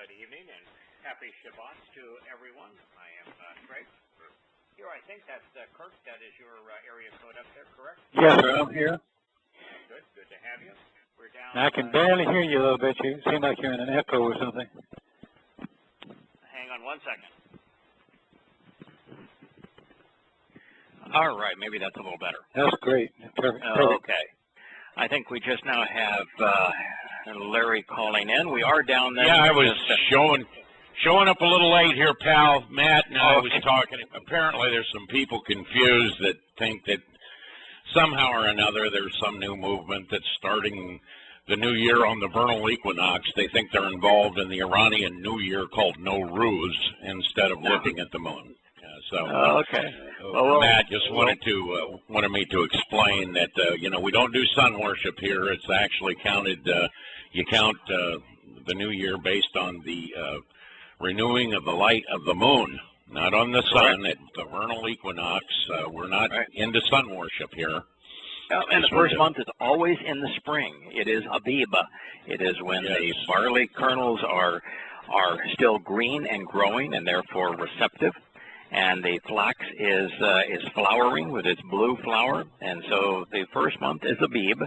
good evening and happy Shabbat to everyone. I am Craig. Here, I think that's Kirk. That is your area code up there, correct? Yes, sir. I'm here. Good. Good to have you. We're down. I can barely hear you a little bit. You seem like you're in an echo or something. Hang on one second. All right. Maybe that's a little better. That's great. Perfect. Okay. I think we just now have Larry calling in. We are down there. Yeah, I was showing up a little late here, pal. Matt and I was talking. Apparently there's some people confused that think that somehow or another there's some new movement that's starting the new year on the vernal equinox. They think they're involved in the Iranian New Year called Nowruz instead of looking at the moon. Okay. Matt just wanted me to explain that we don't do sun worship here. It's actually counted. You count the new year based on the renewing of the light of the moon, not on the sun. At the vernal equinox, we're not into sun worship here. And the first month is always in the spring. It is Abib. It is when the barley kernels are still green and growing and therefore receptive. And the flax is flowering with its blue flower, and so the first month is Abib.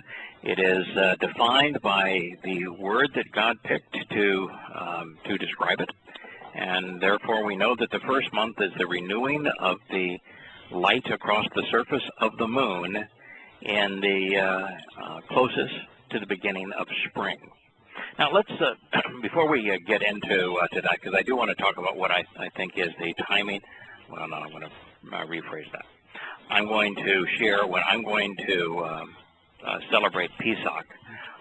It is defined by the word that God picked to describe it, and therefore we know that the first month is the renewing of the light across the surface of the moon in the closest to the beginning of spring. Now let's, before we get into that, because I do want to talk about what I think is the timing. Well, no, I'm going to rephrase that. I'm going to share when I'm going to celebrate Pesach.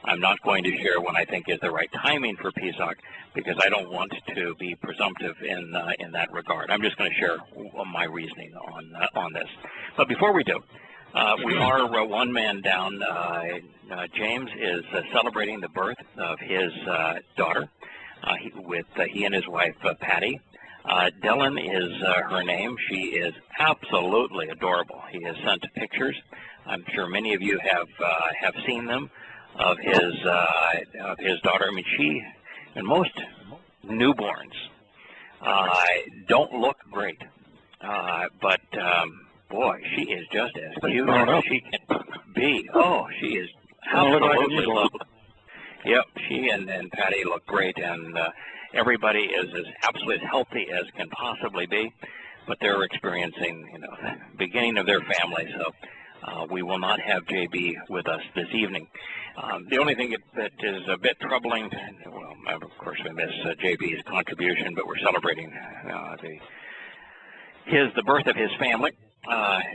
I'm not going to share when I think is the right timing for Pesach because I don't want to be presumptive in that regard. I'm just going to share my reasoning on this. But before we do, we are one man down. James is celebrating the birth of his daughter he and his wife, Patty. Dylan is her name. She is absolutely adorable. He has sent pictures. I'm sure many of you have seen them of his daughter. I mean, she and most newborns don't look great, but boy, she is just as cute as she can be. Oh, she is absolutely lovely. Yep, she and Patty look great, and everybody is as absolutely as healthy as can possibly be, but they're experiencing, the beginning of their family, so we will not have JB with us this evening. The only thing that is a bit troubling, well, of course we miss JB's contribution, but we're celebrating the birth of his family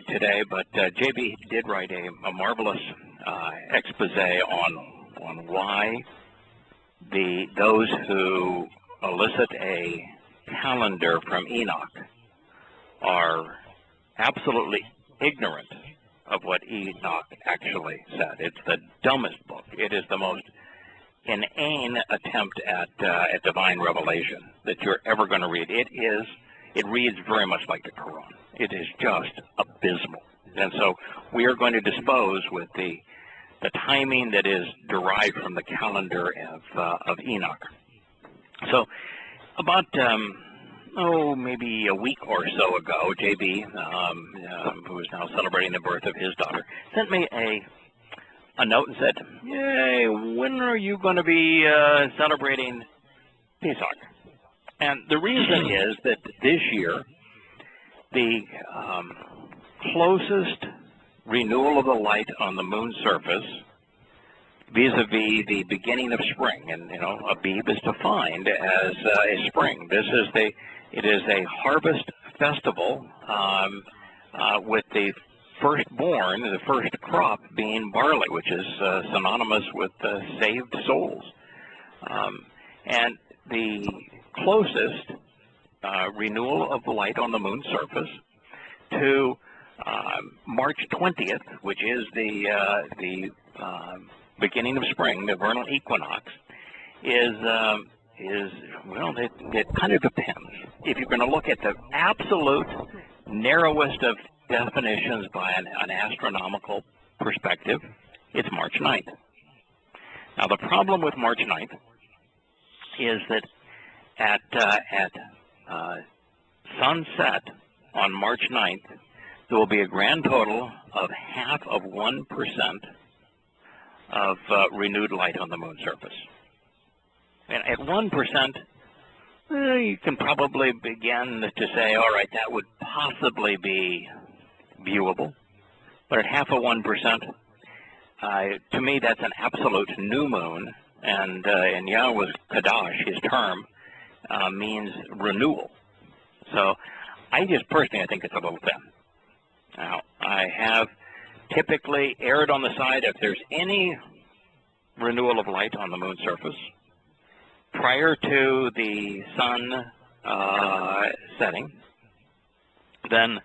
today, but JB did write a marvelous expose on why those who elicit a calendar from Enoch are absolutely ignorant of what Enoch actually said. It's the dumbest book. It is the most inane attempt at divine revelation that you're ever going to read. It reads very much like the Quran. It is just abysmal. And so we are going to dispose with the timing that is derived from the calendar of Enoch. So about, maybe a week or so ago, JB, who is now celebrating the birth of his daughter, sent me a note and said, "Hey, when are you going to be celebrating Pesach?" And the reason is that this year, the closest renewal of the light on the moon's surface vis-a-vis the beginning of spring, and Abib is defined as a spring. It is a harvest festival with the firstborn, the first crop being barley, which is synonymous with saved souls. And the closest renewal of the light on the moon's surface to March 20th, which is the beginning of spring, the vernal equinox, is well, it kind of depends. If you're going to look at the absolute narrowest of definitions by an astronomical perspective, it's March 9th. Now, the problem with March 9th is that at sunset on March 9th, there will be a grand total of 0.5% of renewed light on the moon surface. And at 1%, you can probably begin to say, all right, that would possibly be viewable. But at 0.5%, to me, that's an absolute new moon. And in Yahweh's Kadash, his term, means renewal. So I just personally, I think it's a little thin. Now, I have typically erred on the side if there's any renewal of light on the moon surface prior to the sun setting, then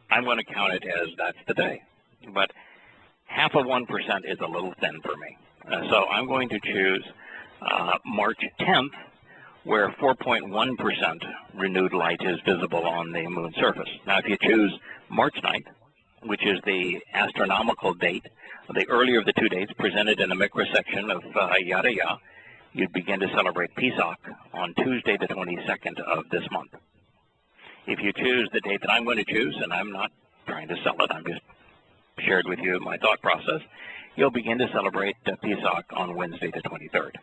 I'm going to count it as that's the day. But 0.5% is a little thin for me. So I'm going to choose March 10th, where 4.1% renewed light is visible on the moon surface. Now, if you choose March 9th, which is the astronomical date, the earlier of the two dates presented in the Mikra section of Yada Yahweh, you'd begin to celebrate Pesach on Tuesday, the 22nd of this month. If you choose the date that I'm going to choose, and I'm not trying to sell it, I'm just shared with you my thought process, you'll begin to celebrate Pesach on Wednesday, the 23rd.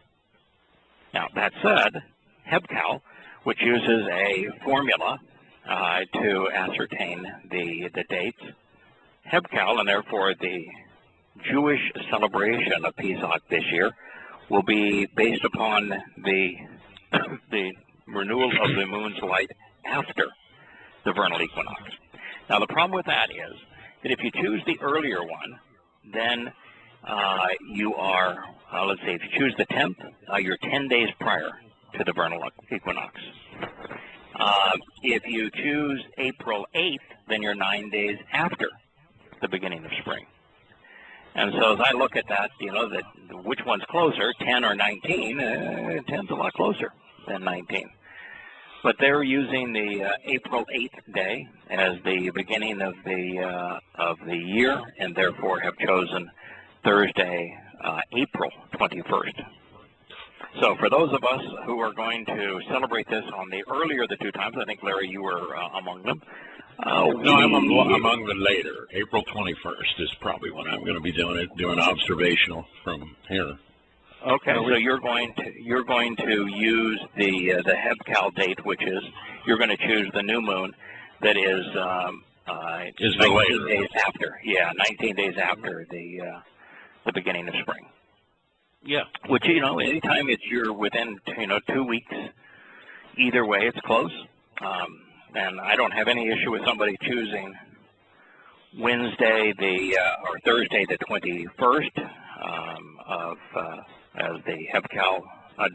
Now, that said, Hebcal, which uses a formula to ascertain the dates, Hebcal, and therefore the Jewish celebration of Pesach this year, will be based upon the renewal of the moon's light after the vernal equinox. Now, the problem with that is that if you choose the earlier one, then you are, let's say, if you choose the 10th, you're 10 days prior to the vernal equinox. If you choose April 8th, then you're 9 days after the beginning of spring. And so as I look at that, you know, that which one's closer, 10 or 19, 10's a lot closer than 19. But they're using the April 8th day as the beginning of the year, and therefore have chosen Thursday, April 21st. So for those of us who are going to celebrate this on the earlier of the two times, I think, Larry, you were among them. No, I'm among the later. April 21st is probably when I'm going to be doing observational from here. Okay, so you're going to use the Hebcal date, which is you're going to choose the new moon that is 19 days after. Yeah, 19 days after the beginning of spring. Yeah. Which, you know, anytime you're within 2 weeks, either way it's close. And I don't have any issue with somebody choosing Wednesday or Thursday the 21st as the Hebcal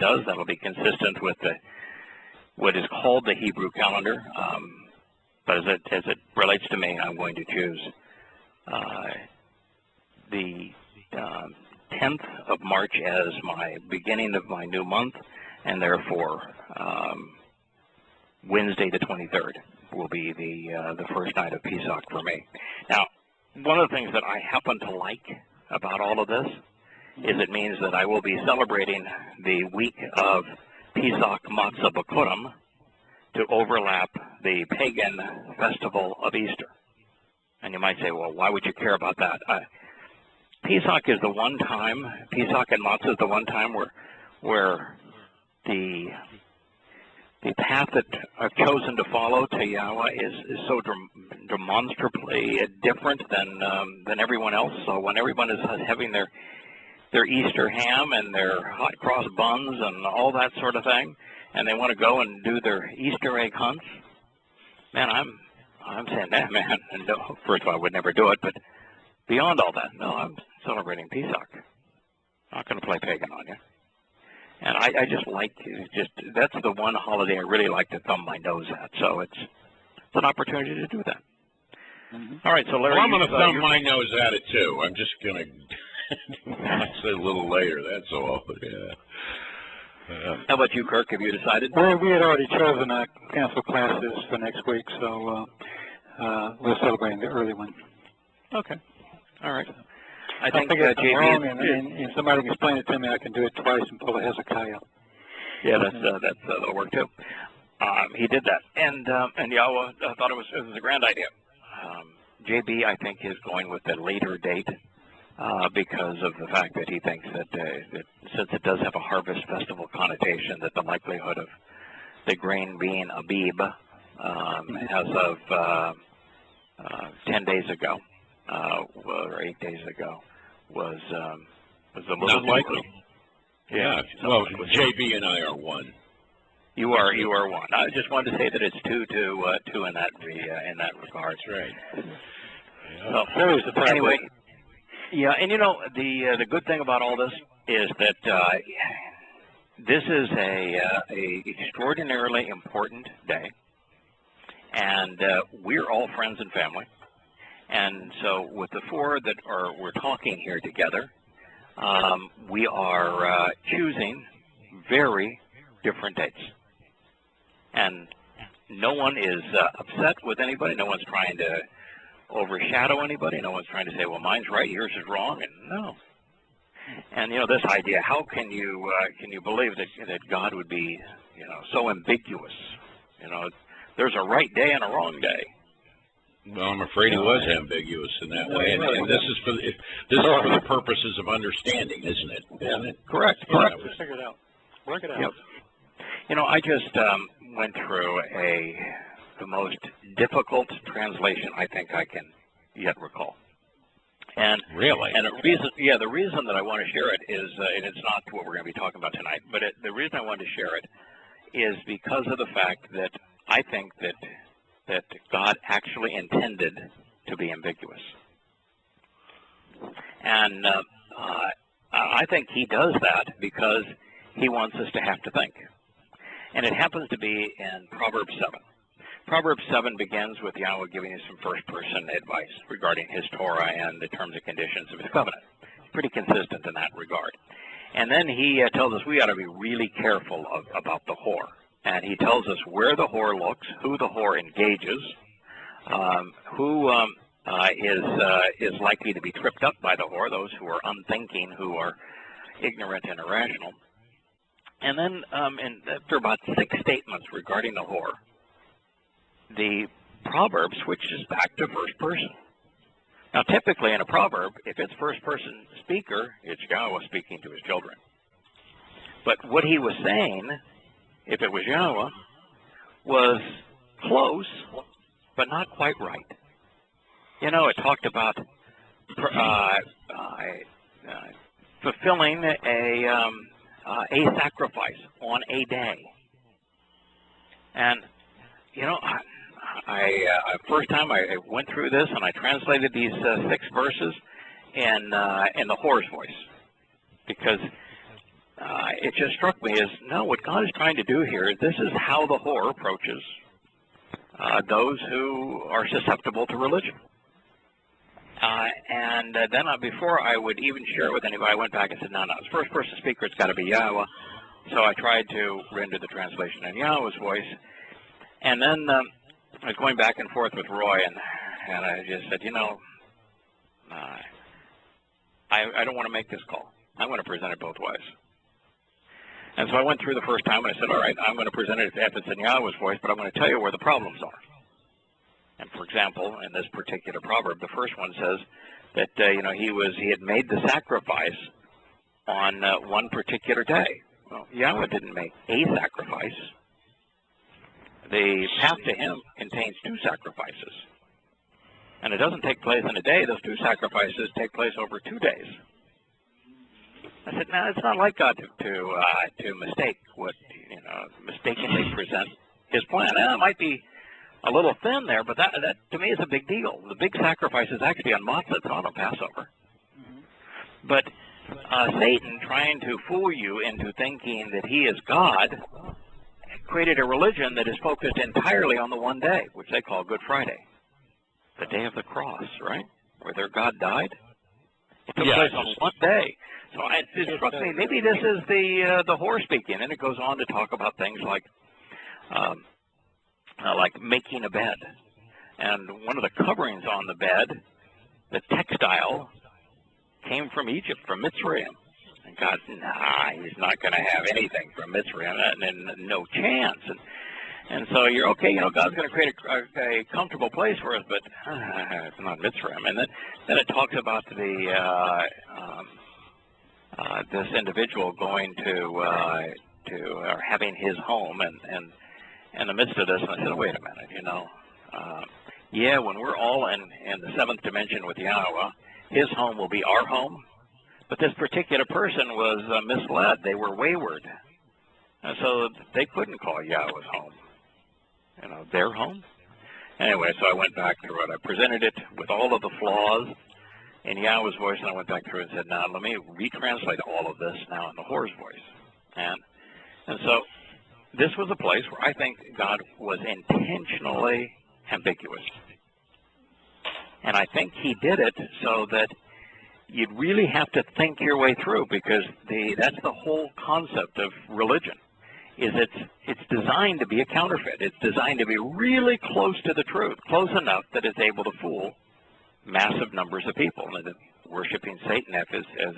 does. That'll be consistent with what is called the Hebrew calendar. But as it relates to me, I'm going to choose the 10th of March as my beginning of my new month, and therefore Wednesday the 23rd will be the first night of Pesach for me. Now, one of the things that I happen to like about all of this is it means that I will be celebrating the week of Pesach Matzah B'Kurim to overlap the pagan festival of Easter. And you might say, well, why would you care about that? Pesach is the one time, Pesach and Matzah is the one time where the path that I've chosen to follow to Yahweh is so demonstrably different than everyone else. So when everyone is having their Easter ham and their hot cross buns and all that sort of thing, and they want to go and do their Easter egg hunts, man, I'm saying that, man. And no, first of all, I would never do it, but beyond all that, no, I'm celebrating Pesach. I'm not going to play pagan on you. And I just like, that's the one holiday I really like to thumb my nose at. So it's an opportunity to do that. Mm-hmm. All right, so Larry. Well, I'm going to thumb my nose at it too. I'm just going to say a little later, that's all. Yeah. How about you, Kirk? Have you decided? Well, we had already chosen to cancel classes for next week, so we're celebrating the early one. Okay. All right. I think it's wrong, and somebody can explain it to me. I can do it twice and pull a Hezekiah. Yeah, that'll work too. He did that, and Yahowah thought it was a grand idea. JB, I think, is going with a later date because of the fact that he thinks that since it does have a harvest festival connotation, that the likelihood of the grain being Abib as of 10 days ago or 8 days ago was a little not likely. Yeah. Well, JB and I are one. You are one. I just wanted to say that it's two in that regard. That's right. So, anyway, yeah, and you know the good thing about all this is that this is a extraordinarily important day, and we're all friends and family, and so with the four that we're talking here together, we are choosing very different dates. And no one is upset with anybody. No one's trying to overshadow anybody. No one's trying to say, well, mine's right, yours is wrong. And no. And, you know, this idea, how can you believe that God would be, you know, so ambiguous? You know, there's a right day and a wrong day. Well, I'm afraid he was ambiguous in that way. And this is for the purposes of understanding, isn't it? Isn't it? Correct. Correct. Just figure it out. Work it out. Yep. You know, I just went through the most difficult translation I think I can yet recall. And really, and the reason that I want to share it is, and it's not what we're going to be talking about tonight, but the reason I wanted to share it is because of the fact that I think that God actually intended to be ambiguous, and I think He does that because He wants us to have to think. And it happens to be in Proverbs 7. Proverbs 7 begins with Yahweh giving us some first-person advice regarding His Torah and the terms and conditions of His covenant. Pretty consistent in that regard. And then He tells us we ought to be really careful about the whore. And He tells us where the whore looks, who the whore engages, who is likely to be tripped up by the whore, those who are unthinking, who are ignorant and irrational. And then after about 6 statements regarding the whore, the proverb switches back to first person. Now, typically in a proverb, if it's first person speaker, it's Yahweh speaking to His children. But what He was saying, if it was Yahweh, was close, but not quite right. You know, it talked about fulfilling a sacrifice on a day. And, you know, first time I went through this and I translated these 6 verses in the whore's voice, because it just struck me as, no, what God is trying to do here, this is how the whore approaches those who are susceptible to religion. And then before I would even share it with anybody, I went back and said, no, it's first-person speaker, it's got to be Yahweh. So I tried to render the translation in Yahweh's voice. And then I was going back and forth with Roy, and I just said, you know, I don't want to make this call. I'm going to present it both ways. And so I went through the first time, and I said, all right, I'm going to present it if it's in Yahweh's voice, but I'm going to tell you where the problems are. And for example, in this particular proverb, the first one says that you know, he had made the sacrifice on one particular day. Well, Yahweh didn't make a sacrifice. The path to Him contains 2 sacrifices, and it doesn't take place in a day. Those 2 sacrifices take place over 2 days. I said, no, it's not like God to mistake what, you know, mistakenly present His plan. Now, it might be a little thin there, but that to me is a big deal. The big sacrifice is actually on Matzah, it's not on Passover. Mm-hmm. But Satan, trying to fool you into thinking that he is God, created a religion that is focused entirely on the one day, which they call Good Friday, the day of the cross, right? Where their God died. It took place on one day. So it struck me, maybe this is the whore speaking, and it goes on to talk about things like making a bed. And one of the coverings on the bed, the textile, came from Egypt, from Mitzrayim. And God, nah, he's not going to have anything from Mitzrayim, and no chance. And so you're okay, you know, God's going to create a comfortable place for us, but it's not Mitzrayim. And then it talks about this individual going to or having his home, and in the midst of this, and I said, wait a minute, you know, yeah, when we're all in the seventh dimension with Yahowah, his home will be our home. But this particular person was misled. They were wayward. And so they couldn't call Yahweh's home, you know, their home. Anyway, so I went back through it. I presented it with all of the flaws in Yahweh's voice, and I went back through it and said, now let me retranslate all of this now in the whore's voice. And so this was a place where I think God was intentionally ambiguous. And I think he did it so that you'd really have to think your way through, because that's the whole concept of religion, is it's designed to be a counterfeit. It's designed to be really close to the truth, close enough that it's able to fool massive numbers of people, and worshiping Satan as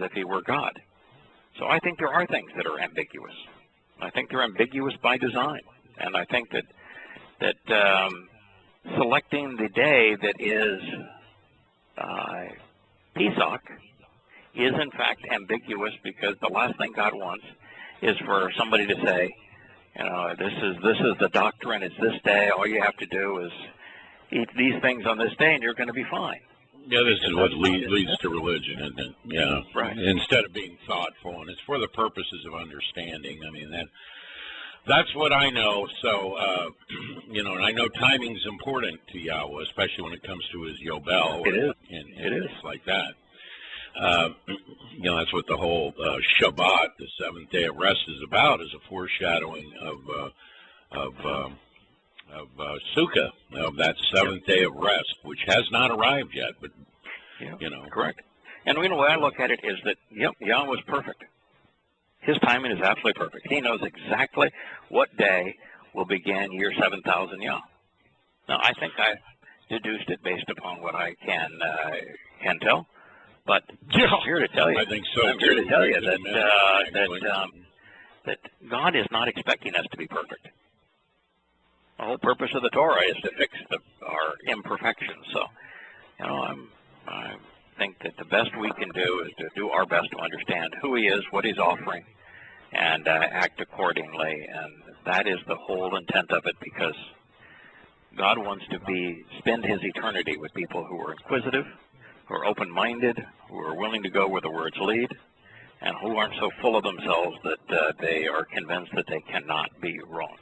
if he were God. So I think there are things that are ambiguous. I think they're ambiguous by design, and I think that selecting the day that is Pesach is in fact ambiguous, because the last thing God wants is for somebody to say, you know, this is the doctrine, it's this day, all you have to do is eat these things on this day and you're going to be fine. Yeah, this is what leads to religion, isn't it? Yeah, right. Instead of being thoughtful, and it's for the purposes of understanding. I mean, that's what I know. So, you know, and I know timing's important to Yahweh, especially when it comes to his Yobel. It is. And things like that. You know, that's what the whole Shabbat, the seventh day of rest, is about, is a foreshadowing of Sukkah, of that seventh day of rest, which has not arrived yet, but, you know. Correct. And the way I look at it is that, yep, Yahweh's perfect. His timing is absolutely perfect. He knows exactly what day will begin year 7,000 Yah. Now, I think I deduced it based upon what I can tell, but I'm here to tell you. I think so. I'm here to tell you that God is not expecting us to be perfect. The whole purpose of the Torah is to fix our imperfections. So, you know, I think that the best we can do is to do our best to understand who he is, what he's offering, and act accordingly. And that is the whole intent of it, because God wants to spend his eternity with people who are inquisitive, who are open-minded, who are willing to go where the words lead, and who aren't so full of themselves that they are convinced that they cannot be wrong.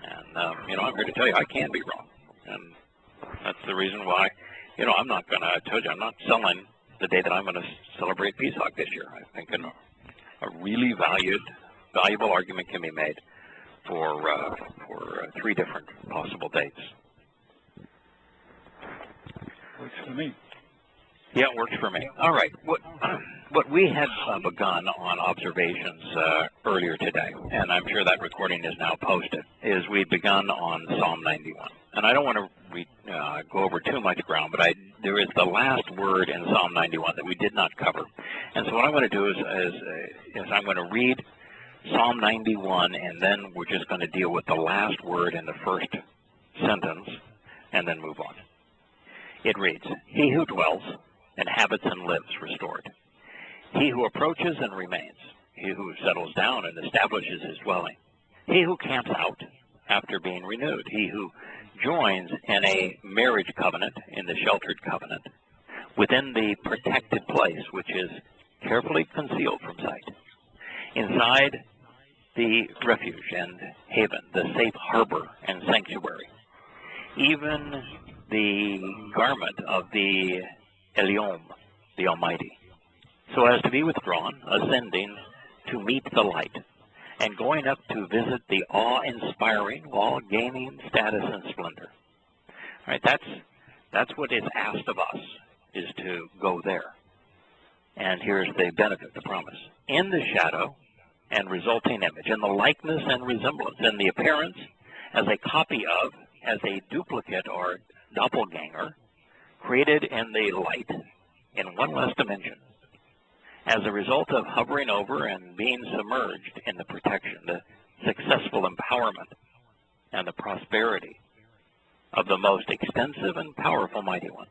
And, you know, I'm here to tell you I can be wrong. And that's the reason why, you know, I'm not going to, I told you, I'm not selling the day that I'm going to celebrate Pesach this year. I think a really valuable argument can be made for 3 different possible dates. Works for me. Yeah, it works for me. All right. What we had begun on observations earlier today, and I'm sure that recording is now posted, is we've begun on Psalm 91. And I don't want to go over too much ground, but there is the last word in Psalm 91 that we did not cover. And so what I'm going to do is I'm going to read Psalm 91, and then we're just going to deal with the last word in the first sentence, and then move on. It reads, "He who dwells, inhabits and lives restored. He who approaches and remains. He who settles down and establishes his dwelling. He who camps out after being renewed. He who joins in a marriage covenant, in the sheltered covenant, within the protected place, which is carefully concealed from sight. Inside the refuge and haven, the safe harbor and sanctuary. Even the garment of the Eliom, the Almighty, so as to be withdrawn, ascending to meet the light, and going up to visit the awe-inspiring while gaining status and splendor." All right, that's what is asked of us, is to go there. And here's the benefit, the promise. "In the shadow and resulting image, in the likeness and resemblance, in the appearance as a copy of, as a duplicate or doppelganger, created in the light, in one less dimension, as a result of hovering over and being submerged in the protection, the successful empowerment, and the prosperity of the most extensive and powerful Mighty One,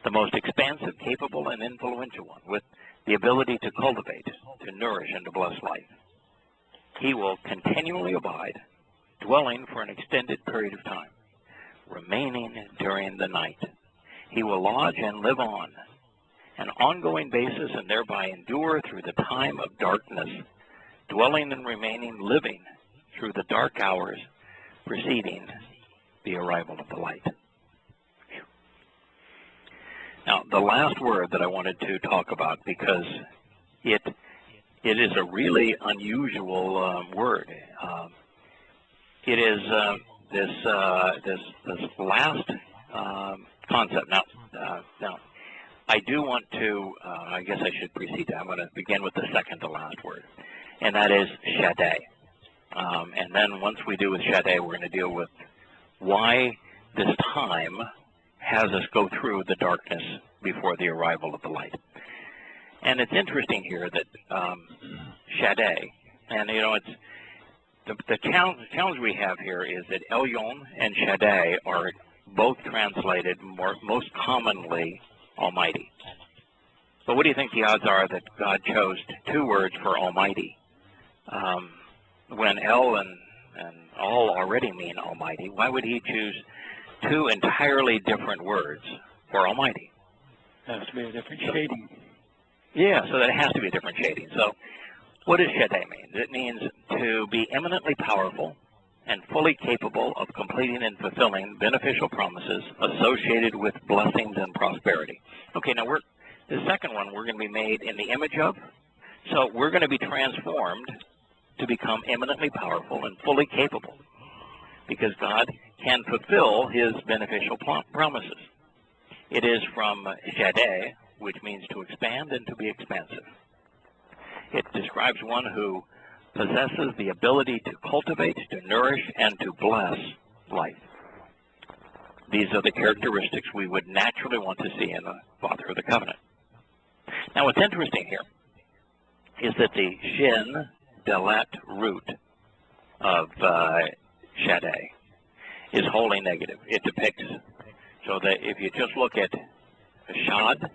the most expansive, capable, and influential One, with the ability to cultivate, to nourish, and to bless life. He will continually abide, dwelling for an extended period of time, remaining during the night. He will lodge and live on an ongoing basis and thereby endure through the time of darkness, dwelling and remaining living through the dark hours preceding the arrival of the light. Now, the last word that I wanted to talk about, because it is a really unusual word. It is this last concept. Now, I do want to, I guess I should precede that. I'm going to begin with the second to last word, and that is Shaddai. And then once we do with Shaddai, we're going to deal with why this time has us go through the darkness before the arrival of the light. And it's interesting here that Shaddai, and you know, it's the challenge we have here is that Elyon and Shaddai are both translated most commonly Almighty. But what do you think the odds are that God chose two words for Almighty? When El and Al already mean Almighty, why would he choose two entirely different words for Almighty? Has to be a different shading. Yeah, so that has to be a different shading. So what does Shaddai mean? It means to be eminently powerful and fully capable of completing and fulfilling beneficial promises associated with blessings and prosperity. Okay, now the second one we're going to be made in the image of. So we're going to be transformed to become eminently powerful and fully capable, because God can fulfill his beneficial promises. It is from Shaddai, which means to expand and to be expansive. It describes one who possesses the ability to cultivate, to nourish, and to bless life. These are the characteristics we would naturally want to see in the Father of the Covenant. Now, what's interesting here is that the Shin Dalet root of Shaddai is wholly negative. It depicts, so that if you just look at Shad,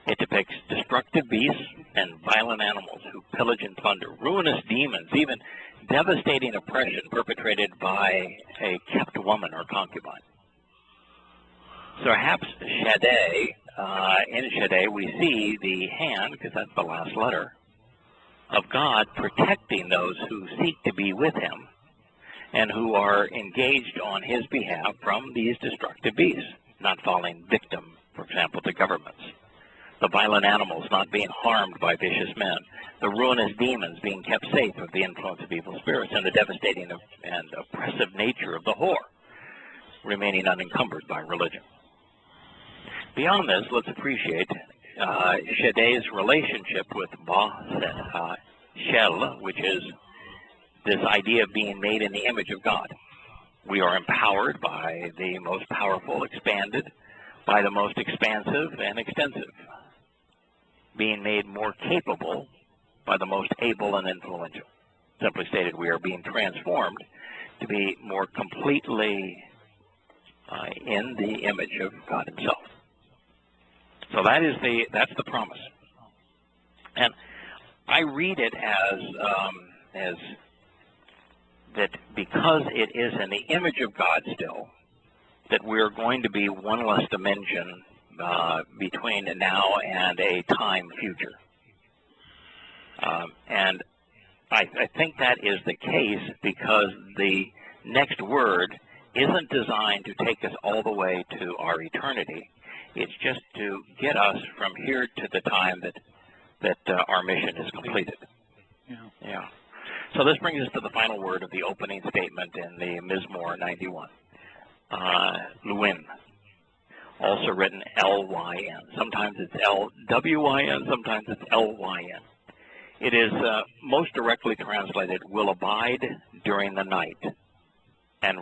it depicts destructive beasts and violent animals who pillage and plunder, ruinous demons, even devastating oppression perpetrated by a kept woman or concubine. So perhaps Shaddai, in Shaddai we see the hand, because that's the last letter, of God protecting those who seek to be with him and who are engaged on his behalf from these destructive beasts, not falling victim, for example, to governments. The violent animals not being harmed by vicious men. The ruinous demons being kept safe of the influence of evil spirits, and the devastating and oppressive nature of the whore remaining unencumbered by religion. Beyond this, let's appreciate Shaddai's relationship with Ba Shel, which is this idea of being made in the image of God. We are empowered by the most powerful, expanded by the most expansive and extensive, being made more capable by the most able and influential. Simply stated, we are being transformed to be more completely in the image of God himself. So that's the promise. And I read it as that because it is in the image of God still, that we're going to be one less dimension between now and a time future. And I think that is the case because the next word isn't designed to take us all the way to our eternity. It's just to get us from here to the time that our mission is completed. Yeah. So this brings us to the final word of the opening statement in the Mizmor 91. Lewin, also written L-Y-N. Sometimes it's L-W-I-N, sometimes it's L-Y-N. It is most directly translated, will abide during the night and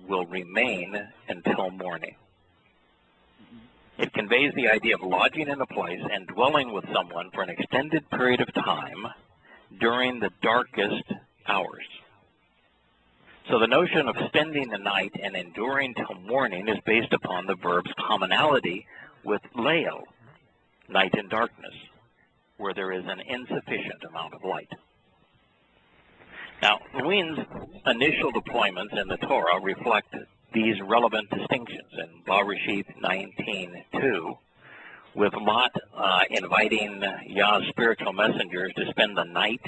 will remain until morning. It conveys the idea of lodging in a place and dwelling with someone for an extended period of time during the darkest hours. So the notion of spending the night and enduring till morning is based upon the verb's commonality with leil, night and darkness, where there is an insufficient amount of light. Now, Lewin's initial deployments in the Torah reflect these relevant distinctions. In Bereshit 19:2, with Lot inviting Yah's spiritual messengers to spend the night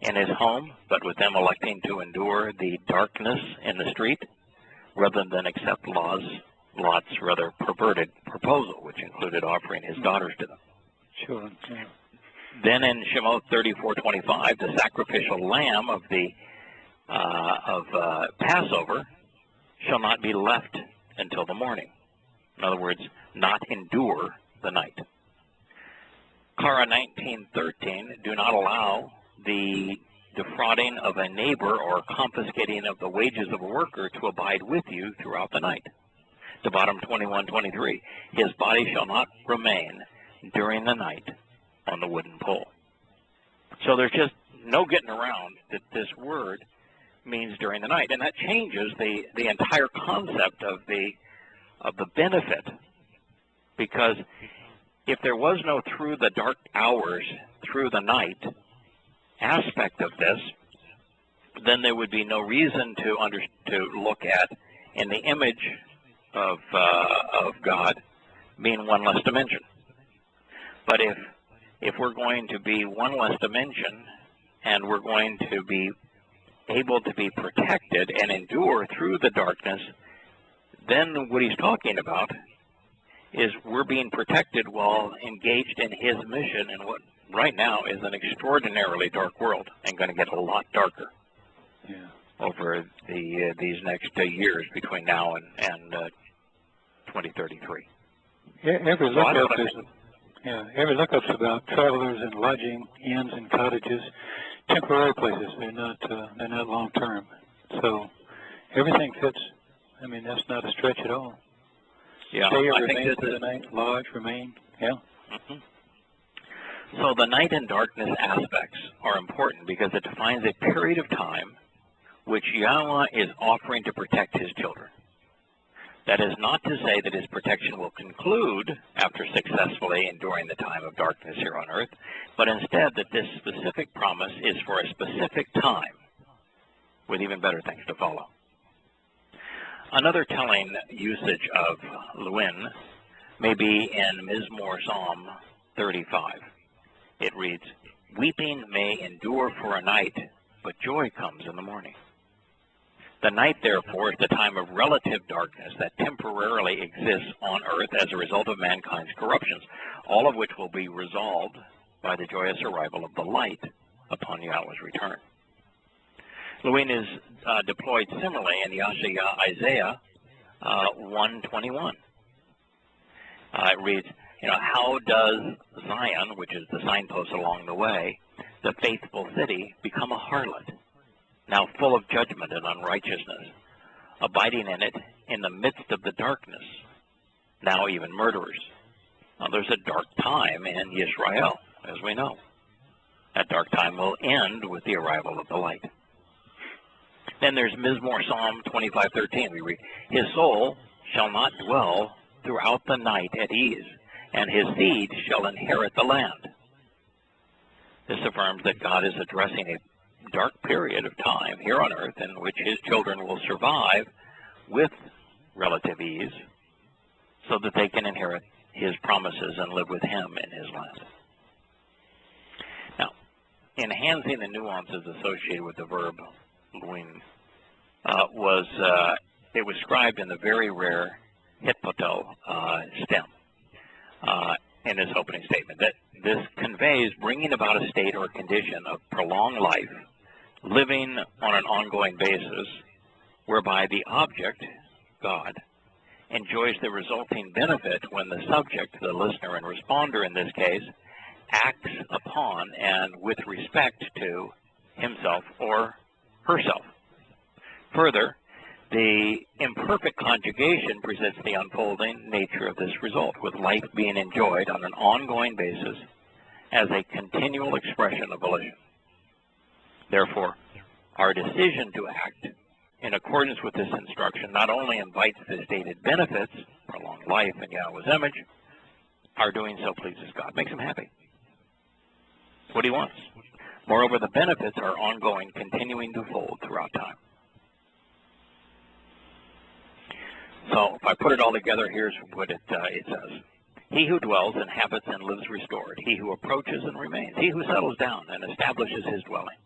in his home, but with them electing to endure the darkness in the street rather than accept Lot's rather perverted proposal, which included offering his daughters to them. Sure. Yeah. Then in Shemot 34:25, the sacrificial lamb of the Passover shall not be left until the morning. In other words, not endure the night. Korah 19:13, do not allow the defrauding of a neighbor or confiscating of the wages of a worker to abide with you throughout the night. Devarim 21:23, his body shall not remain during the night on the wooden pole. So there's just no getting around that this word means during the night, and that changes the entire concept of the benefit, because if there was no through the dark hours, through the night aspect of this, then there would be no reason to look at in the image of God being one less dimension. But if we're going to be one less dimension and we're going to be able to be protected and endure through the darkness, then what he's talking about is we're being protected while engaged in his mission in what right now is an extraordinarily dark world and going to get a lot darker over these next years between now and 2033. Every lookup's about travelers and lodging inns and cottages, temporary places. They're not long term. So everything fits. I mean, that's not a stretch at all. Yeah, stay or I remain think for the night, lodge, remain. Yeah. Mm-hmm. So the night and darkness aspects are important because it defines a period of time which Yahweh is offering to protect his children. That is not to say that his protection will conclude after successfully enduring the time of darkness here on earth, but instead that this specific promise is for a specific time with even better things to follow. Another telling usage of Lewin may be in Mizmor Psalm 35. It reads, weeping may endure for a night, but joy comes in the morning. The night, therefore, is the time of relative darkness that temporarily exists on earth as a result of mankind's corruptions, all of which will be resolved by the joyous arrival of the light upon Yahweh's return. Lewin is deployed similarly in Isaiah 1:21. It reads, how does Zion, which is the signpost along the way, the faithful city, become a harlot, now full of judgment and unrighteousness, abiding in it in the midst of the darkness, now even murderers. Now there's a dark time in Yisrael, as we know. That dark time will end with the arrival of the light. Then there's Mizmor Psalm 25:13. We read, his soul shall not dwell throughout the night at ease, and his seed shall inherit the land. This affirms that God is addressing a dark period of time here on earth in which his children will survive with relative ease so that they can inherit his promises and live with him in his land. Now, enhancing the nuances associated with the verb Lewin it was scribed in the very rare hitpoto stem in his opening statement, that this conveys bringing about a state or condition of prolonged life, living on an ongoing basis, whereby the object, God, enjoys the resulting benefit when the subject, the listener and responder in this case, acts upon and with respect to himself or herself. Further, The imperfect conjugation presents the unfolding nature of this result, with life being enjoyed on an ongoing basis as a continual expression of volition. Therefore, our decision to act in accordance with this instruction not only invites the stated benefits, prolonged life in Yahweh's image, our doing so pleases God, makes him happy. What he wants. Moreover, the benefits are ongoing, continuing to fold throughout time. So, if I put it all together, here's what it says. He who dwells, inhabits, and lives restored. He who approaches and remains. He who settles down and establishes his dwelling.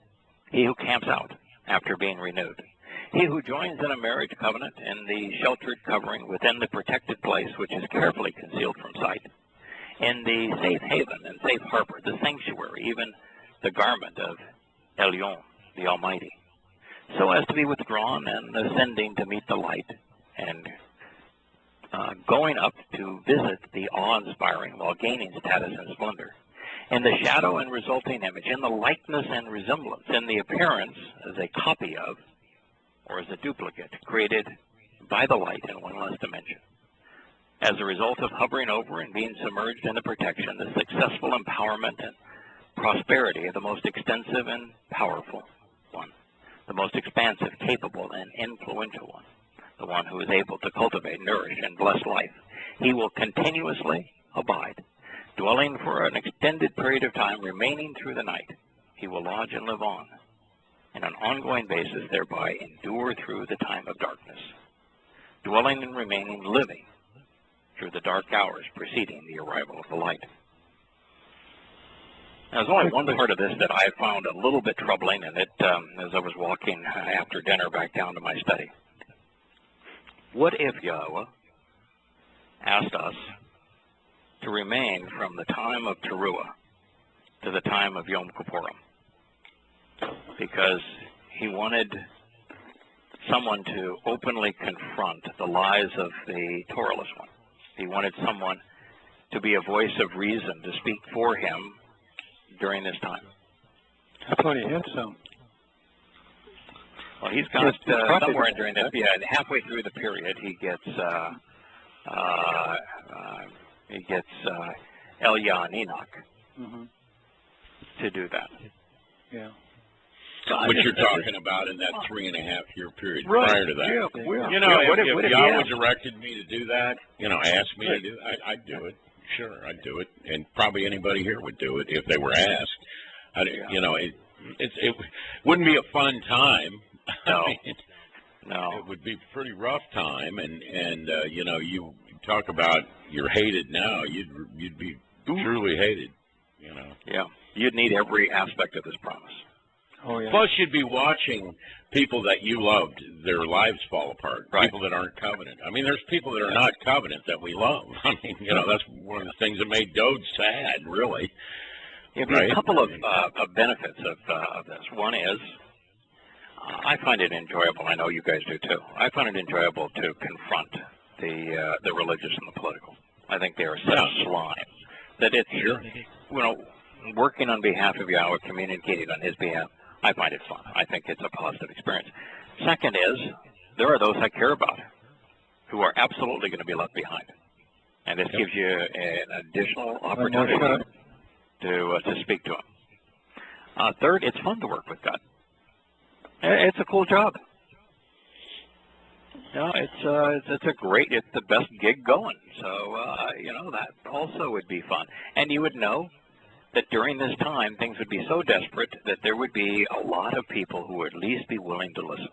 He who camps out after being renewed. He who joins in a marriage covenant in the sheltered covering within the protected place which is carefully concealed from sight. In the safe haven and safe harbor, the sanctuary, even the garment of Elyon, the Almighty, so as to be withdrawn and ascending to meet the light, and going up to visit the awe-inspiring while gaining status and splendor. In the shadow and resulting image, in the likeness and resemblance, in the appearance as a copy of, or as a duplicate, created by the light in one less dimension. As a result of hovering over and being submerged in the protection, the successful empowerment and prosperity of the most extensive and powerful one, the most expansive, capable, and influential one, the one who is able to cultivate, nourish, and bless life. He will continuously abide, dwelling for an extended period of time, remaining through the night. He will lodge and live on in an ongoing basis, thereby endure through the time of darkness, dwelling and remaining, living through the dark hours preceding the arrival of the light. Now, there's only one part of this that I found a little bit troubling, and it, as I was walking after dinner back down to my study. What if Yahweh asked us to remain from the time of Towrah to the time of Yom Kippurim? Because he wanted someone to openly confront the lies of the Torahless one. He wanted someone to be a voice of reason, to speak for him during this time. I thought he had some. Well, he's got somewhere during this, halfway through the period, he gets Elia and Enoch to do that. Yeah. What you're talking about in that 3.5-year period prior to that. Yeah. You know, if Yahweh directed me to do that, asked me to do it, I'd do it. Sure, I'd do it. And probably anybody here would do it if they were asked. It wouldn't be a fun time. No. No. It would be a pretty rough time. And you talk about you're hated now. You'd be truly hated, Yeah. You'd need every aspect of this promise. Oh, yeah. Plus, you'd be watching people that you loved, their lives fall apart. Right. People that aren't covenant. I mean, there's people that are not covenant that we love. I mean, that's one of the things that made Dode sad, really. There's a couple of benefits of this. One is, I find it enjoyable. I know you guys do too. I find it enjoyable to confront the religious and the political. I think they are such slime that it's working on behalf of Yahweh, communicating on his behalf. I find it fun. I think it's a positive experience. Second is, there are those I care about who are absolutely going to be left behind. And this gives you an additional opportunity to speak to them. Third, it's fun to work with God. It's a cool job. It's the best gig going. So, that also would be fun. And you would know that during this time, things would be so desperate that there would be a lot of people who would at least be willing to listen.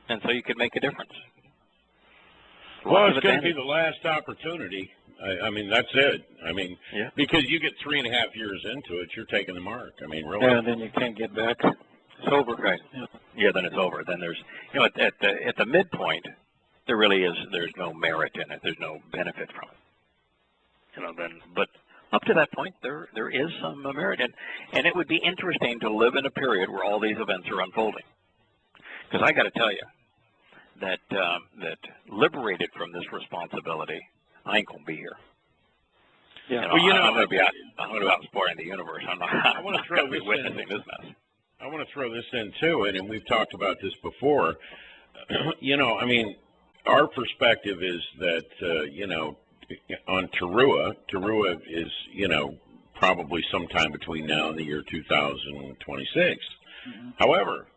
And so you could make a difference. Well, it's going to be the last opportunity. I mean, that's it. I mean, because you get 3.5 years into it, you're taking the mark. I mean, really. Yeah, and then you can't get back. It's over. Right. Yeah, then it's over. Then there's, at the midpoint, there's no merit in it. There's no benefit from it. But up to that point, there is some merit, and it would be interesting to live in a period where all these events are unfolding. Because I got to tell you that liberated from this responsibility, I ain't gonna be here. Yeah. I'm gonna be out exploring the universe. I'm not. I want to throw this witnessing this mess. I want to throw this in too, and we've talked about this before. you know, I mean, our perspective is that, you know, on Towrah is, you know, probably sometime between now and the year 2026. Mm-hmm. However,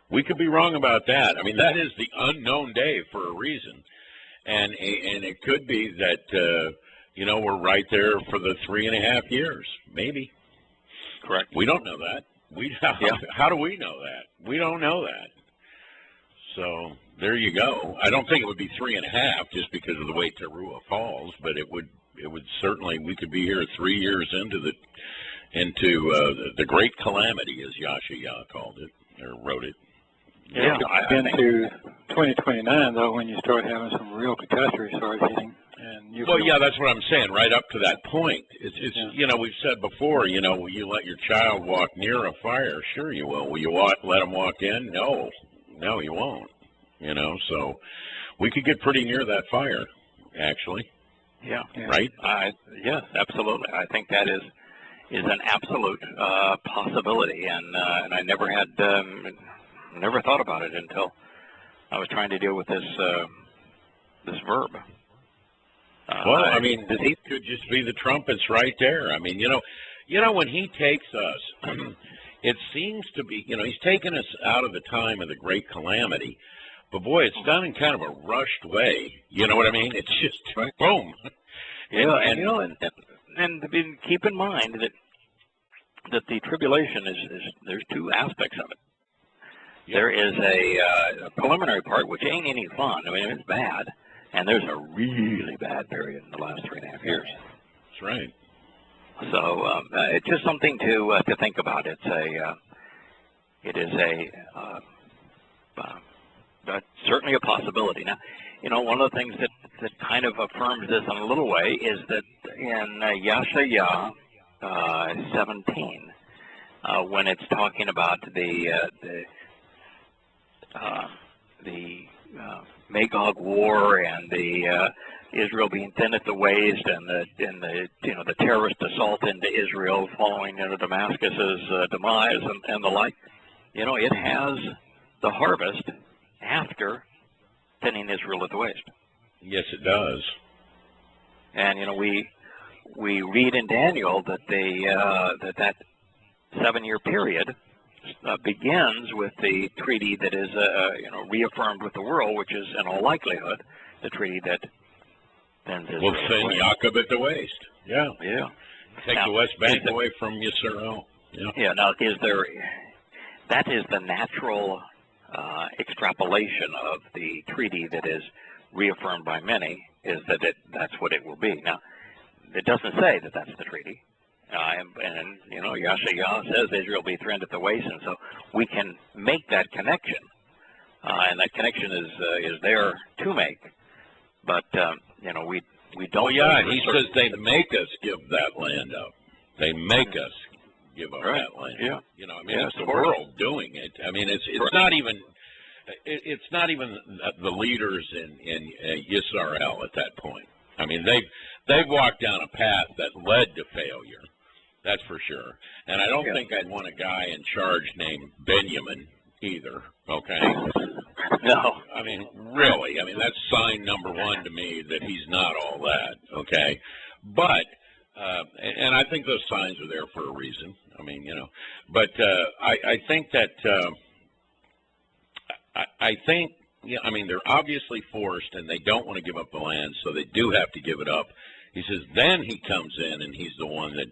we could be wrong about that. I mean, that is the unknown day for a reason. And it could be that, you know, we're right there for the 3.5 years, maybe. Correct. We don't know that. How do we know that? We don't know that. So there you go. I don't think it would be 3.5 just because of the way Towrah falls, but it would certainly, we could be here 3 years into the great calamity, as Yahowah called it or wrote it. Yeah, into 2029 though, when you start having some real catastrophes start hitting. And well, yeah, that's what I'm saying. Right up to that point, it's you know, we've said before, you know, will you let your child walk near a fire? Sure, you will. Will you let them walk in? No, you won't. You know, so we could get pretty near that fire, actually. Yeah. Right? Yes, absolutely. I think that is an absolute possibility, and I never thought about it until I was trying to deal with this verb. Well, I mean, these could just be the trumpets right there. I mean, you know, when he takes us, it seems to be, you know, he's taken us out of the time of the great calamity, but boy, it's done in kind of a rushed way. You know what I mean? It's just boom. And you know, and keep in mind that the tribulation is there's two aspects of it. Yep. There is a preliminary part, which ain't any fun. I mean, it's bad. And there's a really bad period in the last 3.5 years. That's right. So it's just something to think about. It is certainly a possibility. Now, you know, one of the things that kind of affirms this in a little way is that in Yahowah 17, when it's talking about the Magog war and the Israel being thin at the waist, and the terrorist assault into Israel following Damascus's demise and the like. You know, it has the harvest after thinning Israel at the waist. Yes, it does. And you know, we read in Daniel that that 7-year period begins with the treaty that is reaffirmed with the world, which is in all likelihood the treaty that thins Israel. Will thin Jacob at the waist. Yeah. Yeah. Take the West Bank away from Yisrael. Yeah. Yeah. Now, that is the natural extrapolation of the treaty that is reaffirmed by many, is that's what it will be. Now, it doesn't say that that's the treaty. And you know, Yahowah says Israel will be thinned at the waist, and so we can make that connection, and that connection is there to make. But you know, we don't. Well, yeah, he says they make us give that land up. They make us give up that land. Yeah. You know, I mean, it's the world doing it. I mean, it's not even. It's not even the leaders in Yisrael at that point. I mean, they've walked down a path that led to failure. That's for sure. And I don't think I'd want a guy in charge named Benjamin either, okay? No. I mean, really. I mean, that's sign number one to me that he's not all that, okay? But, and I think those signs are there for a reason. I mean, you know. But I think that, I think, yeah, I mean, they're obviously forced and they don't want to give up the land, so they do have to give it up. He says then he comes in and he's the one that,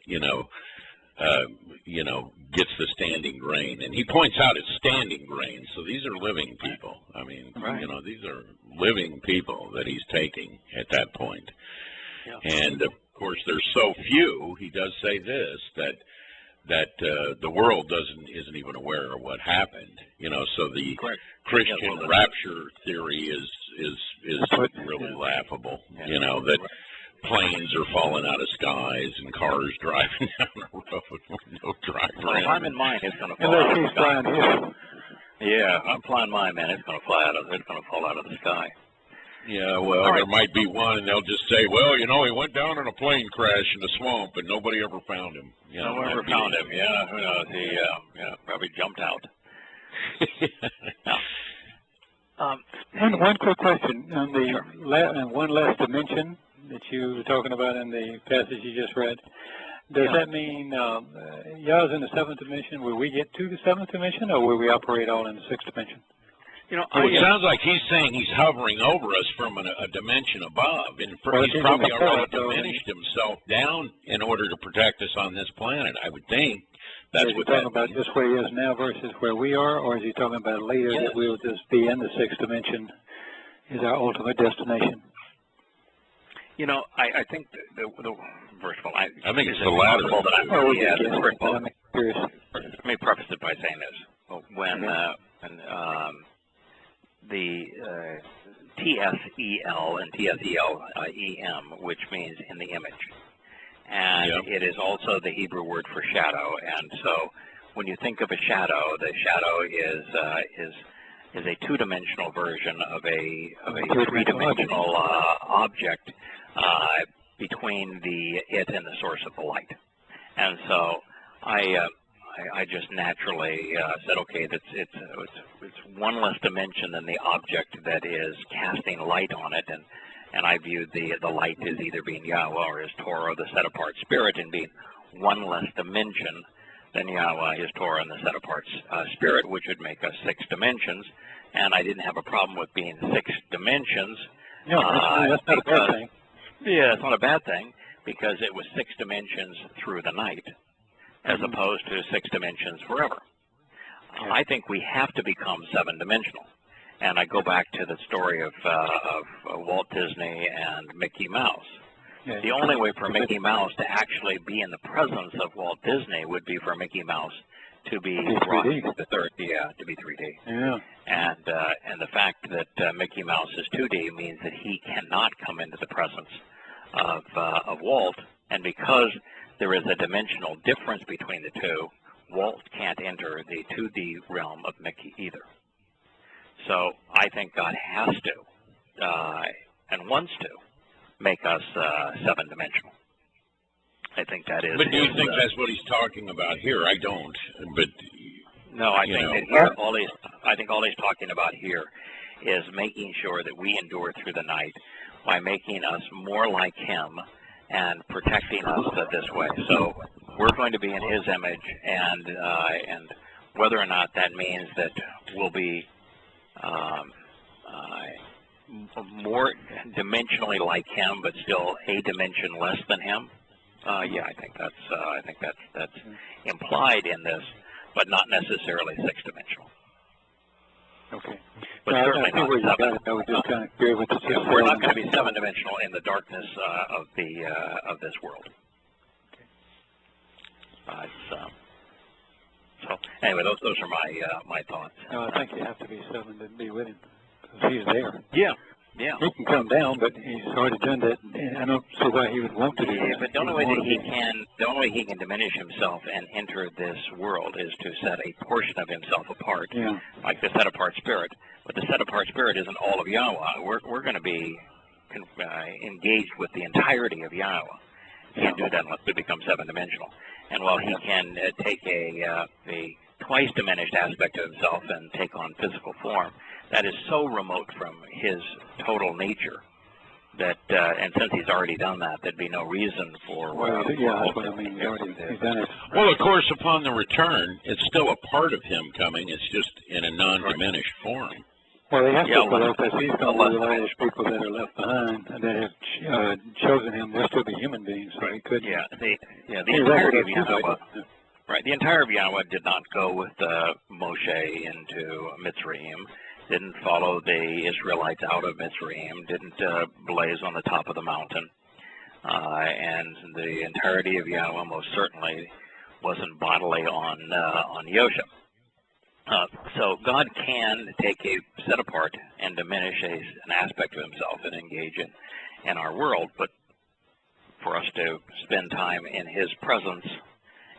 gets the standing grain. And he points out it's standing grain. So these are living people. I mean, these are living people that he's taking at that point. Yeah. And, of course, there's so few, he does say this, that the world isn't even aware of what happened. You know, so the Christian rapture theory is really laughable, you know, that planes are falling out of skies and cars driving down the road with no driver. If I'm in mine, it's going to fall out of the sky. Yeah, I'm flying mine, man. It's going to fall out of the sky. Yeah, well, there might be one, and they'll just say, well, you know, he went down in a plane crash in the swamp, and nobody ever found him. You know, nobody ever found him. Yeah, who knows? He probably jumped out. One quick question on the one less dimension that you were talking about in the passage you just read. Does that mean Yah's in the seventh dimension? Will we get to the seventh dimension, or will we operate all in the sixth dimension? You know, it sounds like he's saying he's hovering over us from a dimension above, and he's probably already diminished himself down in order to protect us on this planet. I would think that's what he's talking about. Just where he is now versus where we are, or is he talking about later that we'll just be in the sixth dimension is our ultimate destination? You know, I think the first of all, I think it's the latter. First of all, let me preface it by saying this: when the TSEL and TSELEM, which means in the image, and it is also the Hebrew word for shadow. And so, when you think of a shadow, the shadow is a two-dimensional version of a three-dimensional object between it and the source of the light. And so I just naturally said, okay, it's one less dimension than the object that is casting light on it, and I viewed the light as either being Yahweh or his Torah, the set-apart spirit, and being one less dimension than Yahweh, his Torah, and the set-apart spirit, which would make us 6 dimensions. And I didn't have a problem with being 6 dimensions. No, that's not a bad thing. Yeah, it's not a bad thing, because it was 6 dimensions through the night, as opposed to 6 dimensions forever. I think we have to become 7-dimensional. And I go back to the story of Walt Disney and Mickey Mouse. Yeah. The only way for Mickey Mouse to actually be in the presence of Walt Disney would be for Mickey Mouse to be brought to the third, to be 3D. Yeah. And the fact that Mickey Mouse is 2D means that he cannot come into the presence of Walt, and because there is a dimensional difference between the two, Walt can't enter the 2D realm of Mickey either. So I think God has to and wants to make us 7-dimensional. I think that is. But do you think that's what he's talking about here? I don't. But no, I think that here I think all he's talking about here is making sure that we endure through the night by making us more like him and protecting us this way. So we're going to be in his image, and whether or not that means that we'll be more dimensionally like him, but still a dimension less than him. Yeah, I think that's implied in this, but not necessarily 6-dimensional. Okay. But certainly not 7. I would just kind of agree with the we're not going to be 7-dimensional in the darkness of this world. Okay. So anyway, those are my thoughts. No, I think you have to be 7 to be with him, because he's there. Yeah. He can come down, but he's already done that. And I don't see why he would want to do that. But the only way he can diminish himself and enter this world is to set a portion of himself apart, like the set-apart spirit. But the set-apart spirit isn't all of Yahowah. We're going to be engaged with the entirety of Yahowah. He can't do that unless we become 7-dimensional. And while he can take a twice diminished aspect of himself and take on physical form, that is so remote from his total nature that, and since he's already done that, there'd be no reason for. That's what I mean. He's done it. Well, of course, upon the return, it's still a part of him coming. It's just in a non-diminished form. Well, they have to, because he's going to allow those people that are left behind and that have chosen him. They'll still be human beings, so he could. The entirety of Yahowah. Right, the entire of Yahowah did not go with Moshe into Mitzrayim, didn't follow the Israelites out of Mitzrayim, didn't blaze on the top of the mountain, and the entirety of Yahowah most certainly wasn't bodily on Yosha. So God can take a set apart and diminish an aspect of himself and engage in our world, but for us to spend time in his presence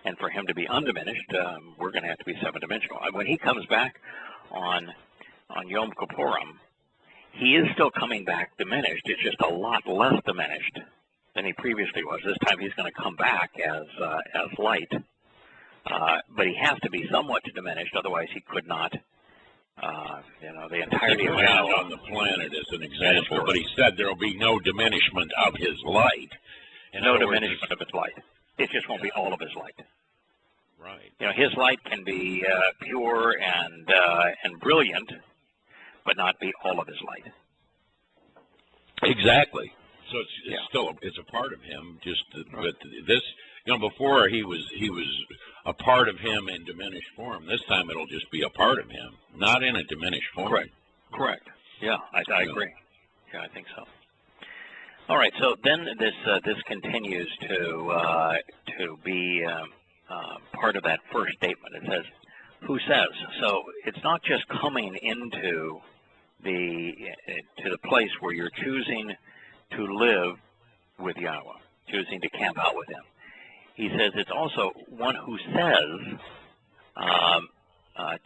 and for him to be undiminished, we're going to have to be 7-dimensional. When he comes back on Yom Kippurim, he is still coming back diminished. It's just a lot less diminished than he previously was. This time he's going to come back as light, but he has to be somewhat diminished, otherwise he could not You know, the entirety of man Yahowah. on the planet as an example, but he said there will be no diminishment of his light. No diminishment of his light. It just won't be all of his light. Right. You know, his light can be pure and brilliant, but not be all of his light. Exactly. So it's still it's a part of him. Just but this, you know, before he was a part of him in diminished form. This time it'll just be a part of him, not in a diminished form. Correct. Yeah, I agree. Yeah, I think so. All right. So then this continues to be part of that first statement. It says, "Who says?" So it's not just coming into the place where you're choosing to live with Yahweh, choosing to camp out with him. He says it's also one who says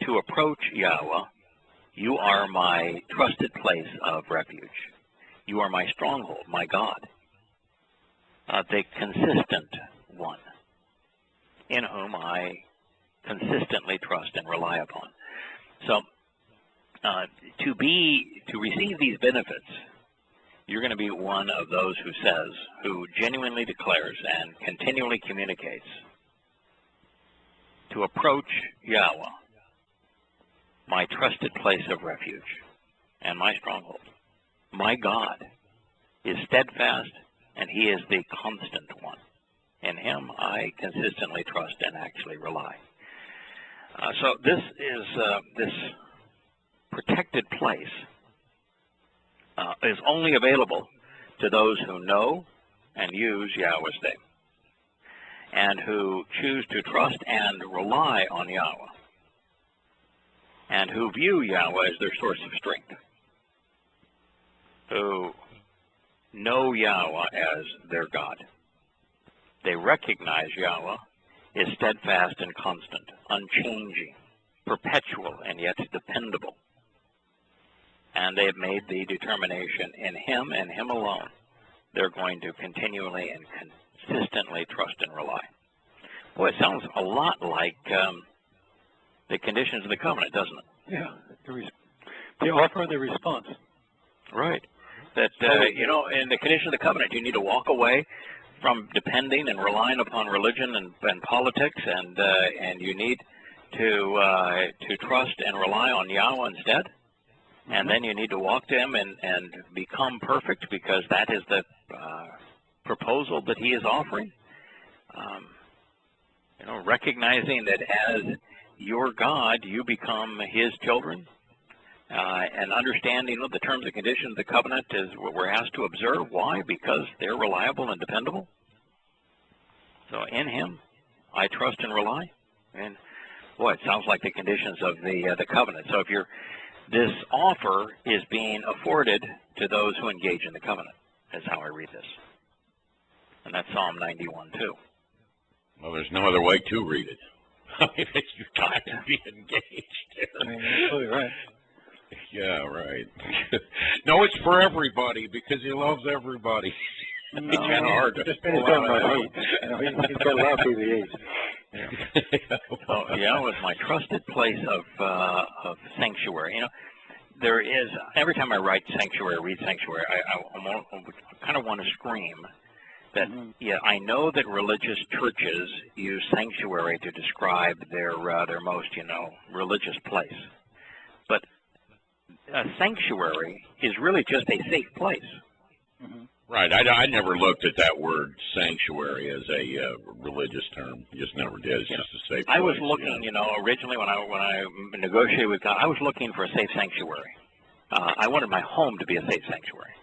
to approach Yahweh, "You are my trusted place of refuge. You are my stronghold, my God, the consistent one, in whom I consistently trust and rely upon." So to receive these benefits, you're going to be one of those who genuinely declares and continually communicates to approach Yahweh, my trusted place of refuge and my stronghold. My God is steadfast, and he is the constant one. In him I consistently trust and actually rely. So this is this protected place is only available to those who know and use Yahweh's name, and who choose to trust and rely on Yahweh, and who view Yahweh as their source of strength, who know Yahweh as their God. They recognize Yahweh is steadfast and constant, unchanging, perpetual, and yet dependable. And they have made the determination in him and him alone they're going to continually and consistently trust and rely. Boy, it sounds a lot like the conditions of the covenant, doesn't it? Yeah, the offer, the response. Right. That, you know, in the conditions of the covenant, you need to walk away from depending and relying upon religion and politics, and you need to trust and rely on Yahweh instead. And then you need to walk to him and become perfect, because that is the proposal that he is offering. You know, recognizing that as your God, you become his children, and understanding of the terms and conditions of the covenant is what we're asked to observe. Why? Because they're reliable and dependable. So in him, I trust and rely. And boy, it sounds like the conditions of the covenant. So if this offer is being afforded to those who engage in the covenant. That's how I read this. And that's Psalm 91 too. Well, there's no other way to read it. I mean, you've got to be engaged there. I mean, you're absolutely right. Yeah, right. No, it's for everybody, because he loves everybody. No, it's kind of hard to pull out. You know, he's got a lot of people he hates. Yeah, it was my trusted place of sanctuary. You know, there is, every time I write sanctuary, read sanctuary, I kind of want to scream that, yeah, I know that religious churches use sanctuary to describe their most, you know, religious place. But a sanctuary is really just a safe place. Right. I never looked at that word sanctuary as a religious term. Just never did. It's just a safe place. I was looking, you know, originally when I negotiated with God, I was looking for a safe sanctuary. I wanted my home to be a safe sanctuary.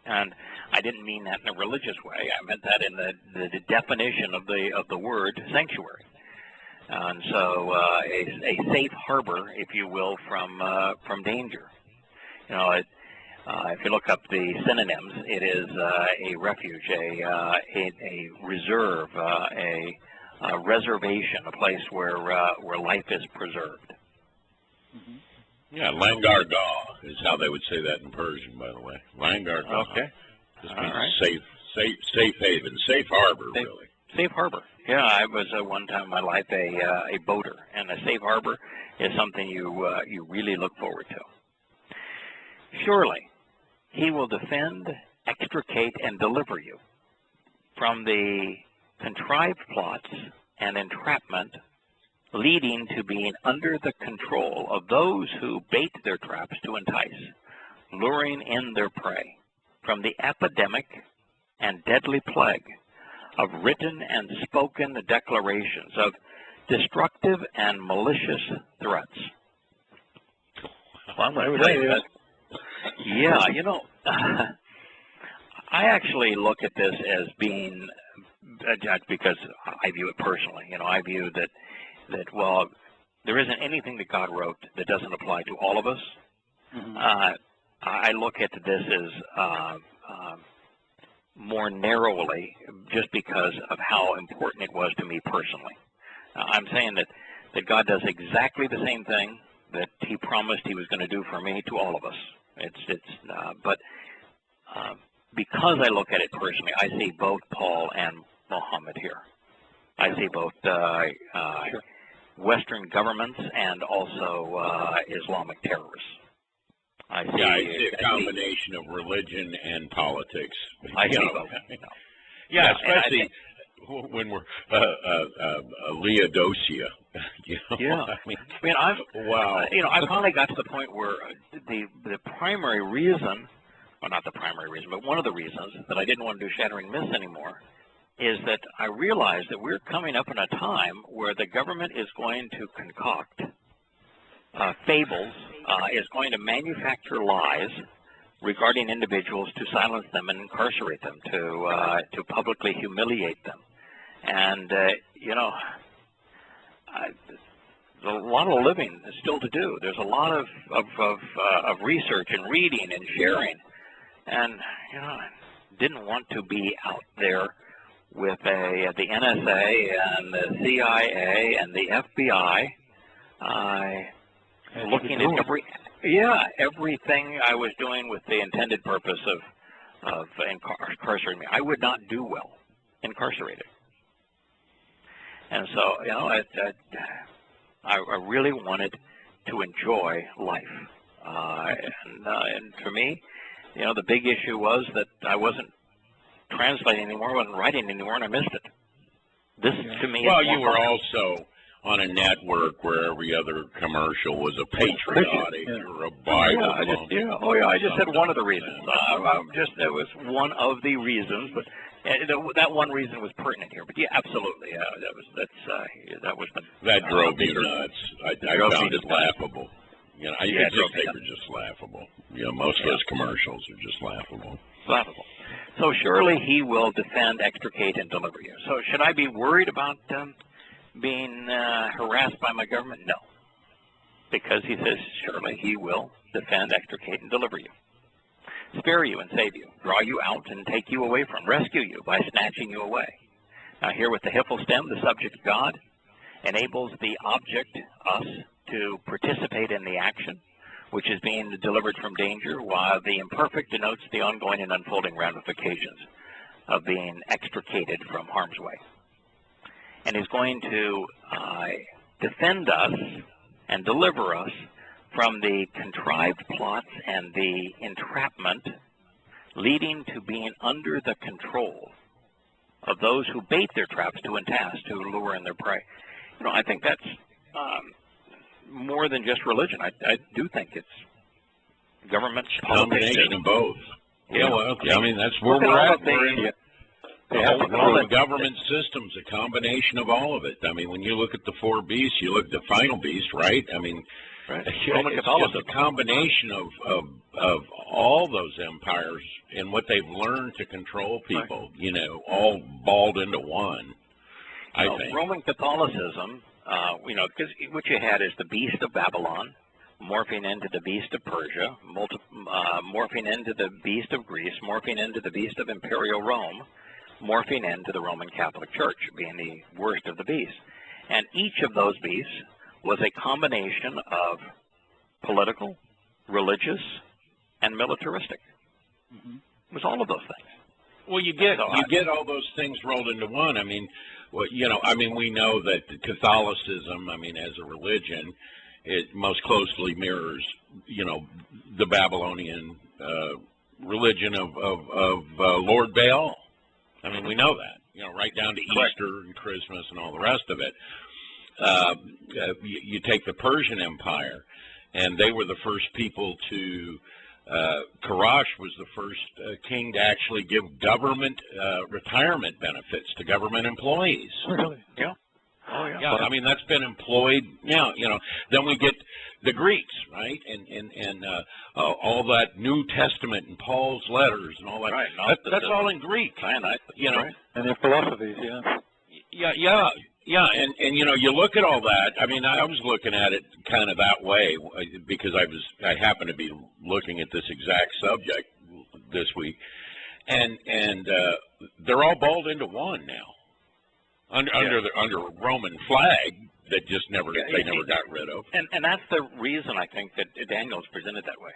And I didn't mean that in a religious way. I meant that in the definition of the word sanctuary. And so a safe harbor, if you will, from danger. You know, if you look up the synonyms, it is a refuge, a reserve, a reservation, a place where life is preserved. Yeah, Langargah is how they would say that in Persian, by the way. Langargah. Okay. Just means safe haven, safe harbor, really. Safe harbor, Yeah, I was one time in my life a boater, and a safe harbor is something you really look forward to. Surely he will defend, extricate, and deliver you from the contrived plots and entrapment leading to being under the control of those who bait their traps to entice, luring in their prey, from the epidemic and deadly plague of written and spoken declarations, of destructive and malicious threats. Well, I'm going to tell you that. Yeah, you know, I actually look at this as being, because I view it personally, you know, I view that well, there isn't anything that God wrote that doesn't apply to all of us. Mm-hmm. I look at this as more narrowly just because of how important it was to me personally. I'm saying that God does exactly the same thing that he promised he was going to do for me to all of us. But because I look at it personally, I see both Paul and Muhammad here. I see both Western governments and also Islamic terrorists. I see a combination of religion and politics. I see both. Yeah, especially when we're Leodosia. You know? Yeah, I mean, I finally got to the point where the primary reason, well, not the primary reason, but one of the reasons that I didn't want to do Shattering Myths anymore is that I realized that we're coming up in a time where the government is going to concoct fables, is going to manufacture lies regarding individuals to silence them and incarcerate them, to publicly humiliate them. And, you know, there's a lot of living still to do. There's a lot of research and reading and sharing. And, you know, I didn't want to be out there with the NSA and the CIA and the FBI looking at everything I was doing with the intended purpose of incarcerating me. I would not do well incarcerated. And so, you know, I really wanted to enjoy life. And for me, you know, the big issue was that I wasn't translating anymore, wasn't writing anymore, and I missed it. This, to me, well, you were also on a network where every other commercial was a patriotic or a Bible. I just said one of the reasons. It was one of the reasons, but that one reason was pertinent here. But yeah, absolutely, that drove you nuts. I found it laughable. You know, I think they were just laughable. You know, most of those commercials are just laughable. Laughable. So surely he will defend, extricate, and deliver you. So should I be worried about being harassed by my government? No. Because he says, surely he will defend, extricate, and deliver you. Spare you and save you. Draw you out and take you away from. Rescue you by snatching you away. Now here with the hiphil stem, the subject God enables the object, us, to participate in the action, which is being delivered from danger, while the imperfect denotes the ongoing and unfolding ramifications of being extricated from harm's way. And is going to defend us and deliver us from the contrived plots and the entrapment leading to being under the control of those who bait their traps to entice, to lure in their prey. You know, I think that's more than just religion. I do think it's government, politics, combination of both. Yeah, well, I mean, that's where we're at. The government system's a combination of all of it. I mean, when you look at the four beasts, you look at the final beast, right? I mean, it's just a combination of all those empires and what they've learned to control people, you know, all balled into one, I think. Roman Catholicism, you know, because what you had is the beast of Babylon morphing into the beast of Persia, morphing into the beast of Greece, morphing into the beast of Imperial Rome, morphing into the Roman Catholic Church, being the worst of the beasts. And each of those beasts was a combination of political, religious, and militaristic. Mm-hmm. It was all of those things. Well, you get all those things rolled into one. I mean, well, we know that Catholicism, as a religion, it most closely mirrors, the Babylonian religion of Lord Baal. We know that, right down to Easter and Christmas and all the rest of it. You take the Persian Empire, and they were the first people to, Karash was the first king to actually give government retirement benefits to government employees. Really? Yeah. Oh, yeah. Yeah, that's been employed now, Then we get the Greeks, right? And all that New Testament and Paul's letters and all that. Right. That's all in Greek. Right. And their philosophies, Yeah, and you look at all that. I was looking at it kind of that way because I happened to be looking at this exact subject this week, and they're all balled into one now under Roman flag that just never got rid of. And that's the reason I think that Daniel's presented that way.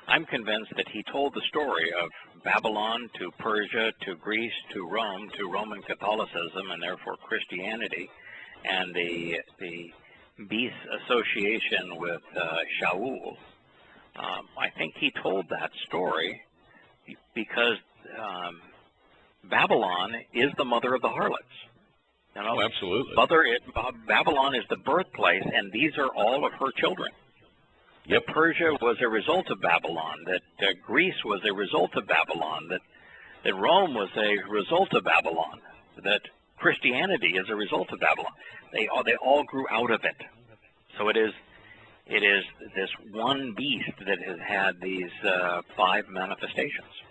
I'm convinced that he told the story of Babylon to Persia to Greece to Rome to Roman Catholicism and therefore Christianity, and the beast association with Shaul. I think he told that story because Babylon is the mother of the harlots. Absolutely. Babylon is the birthplace, and these are all of her children. Yep. That Persia was a result of Babylon, that Greece was a result of Babylon, that Rome was a result of Babylon, that Christianity is a result of Babylon. They all grew out of it. So it is this one beast that has had these 5 manifestations.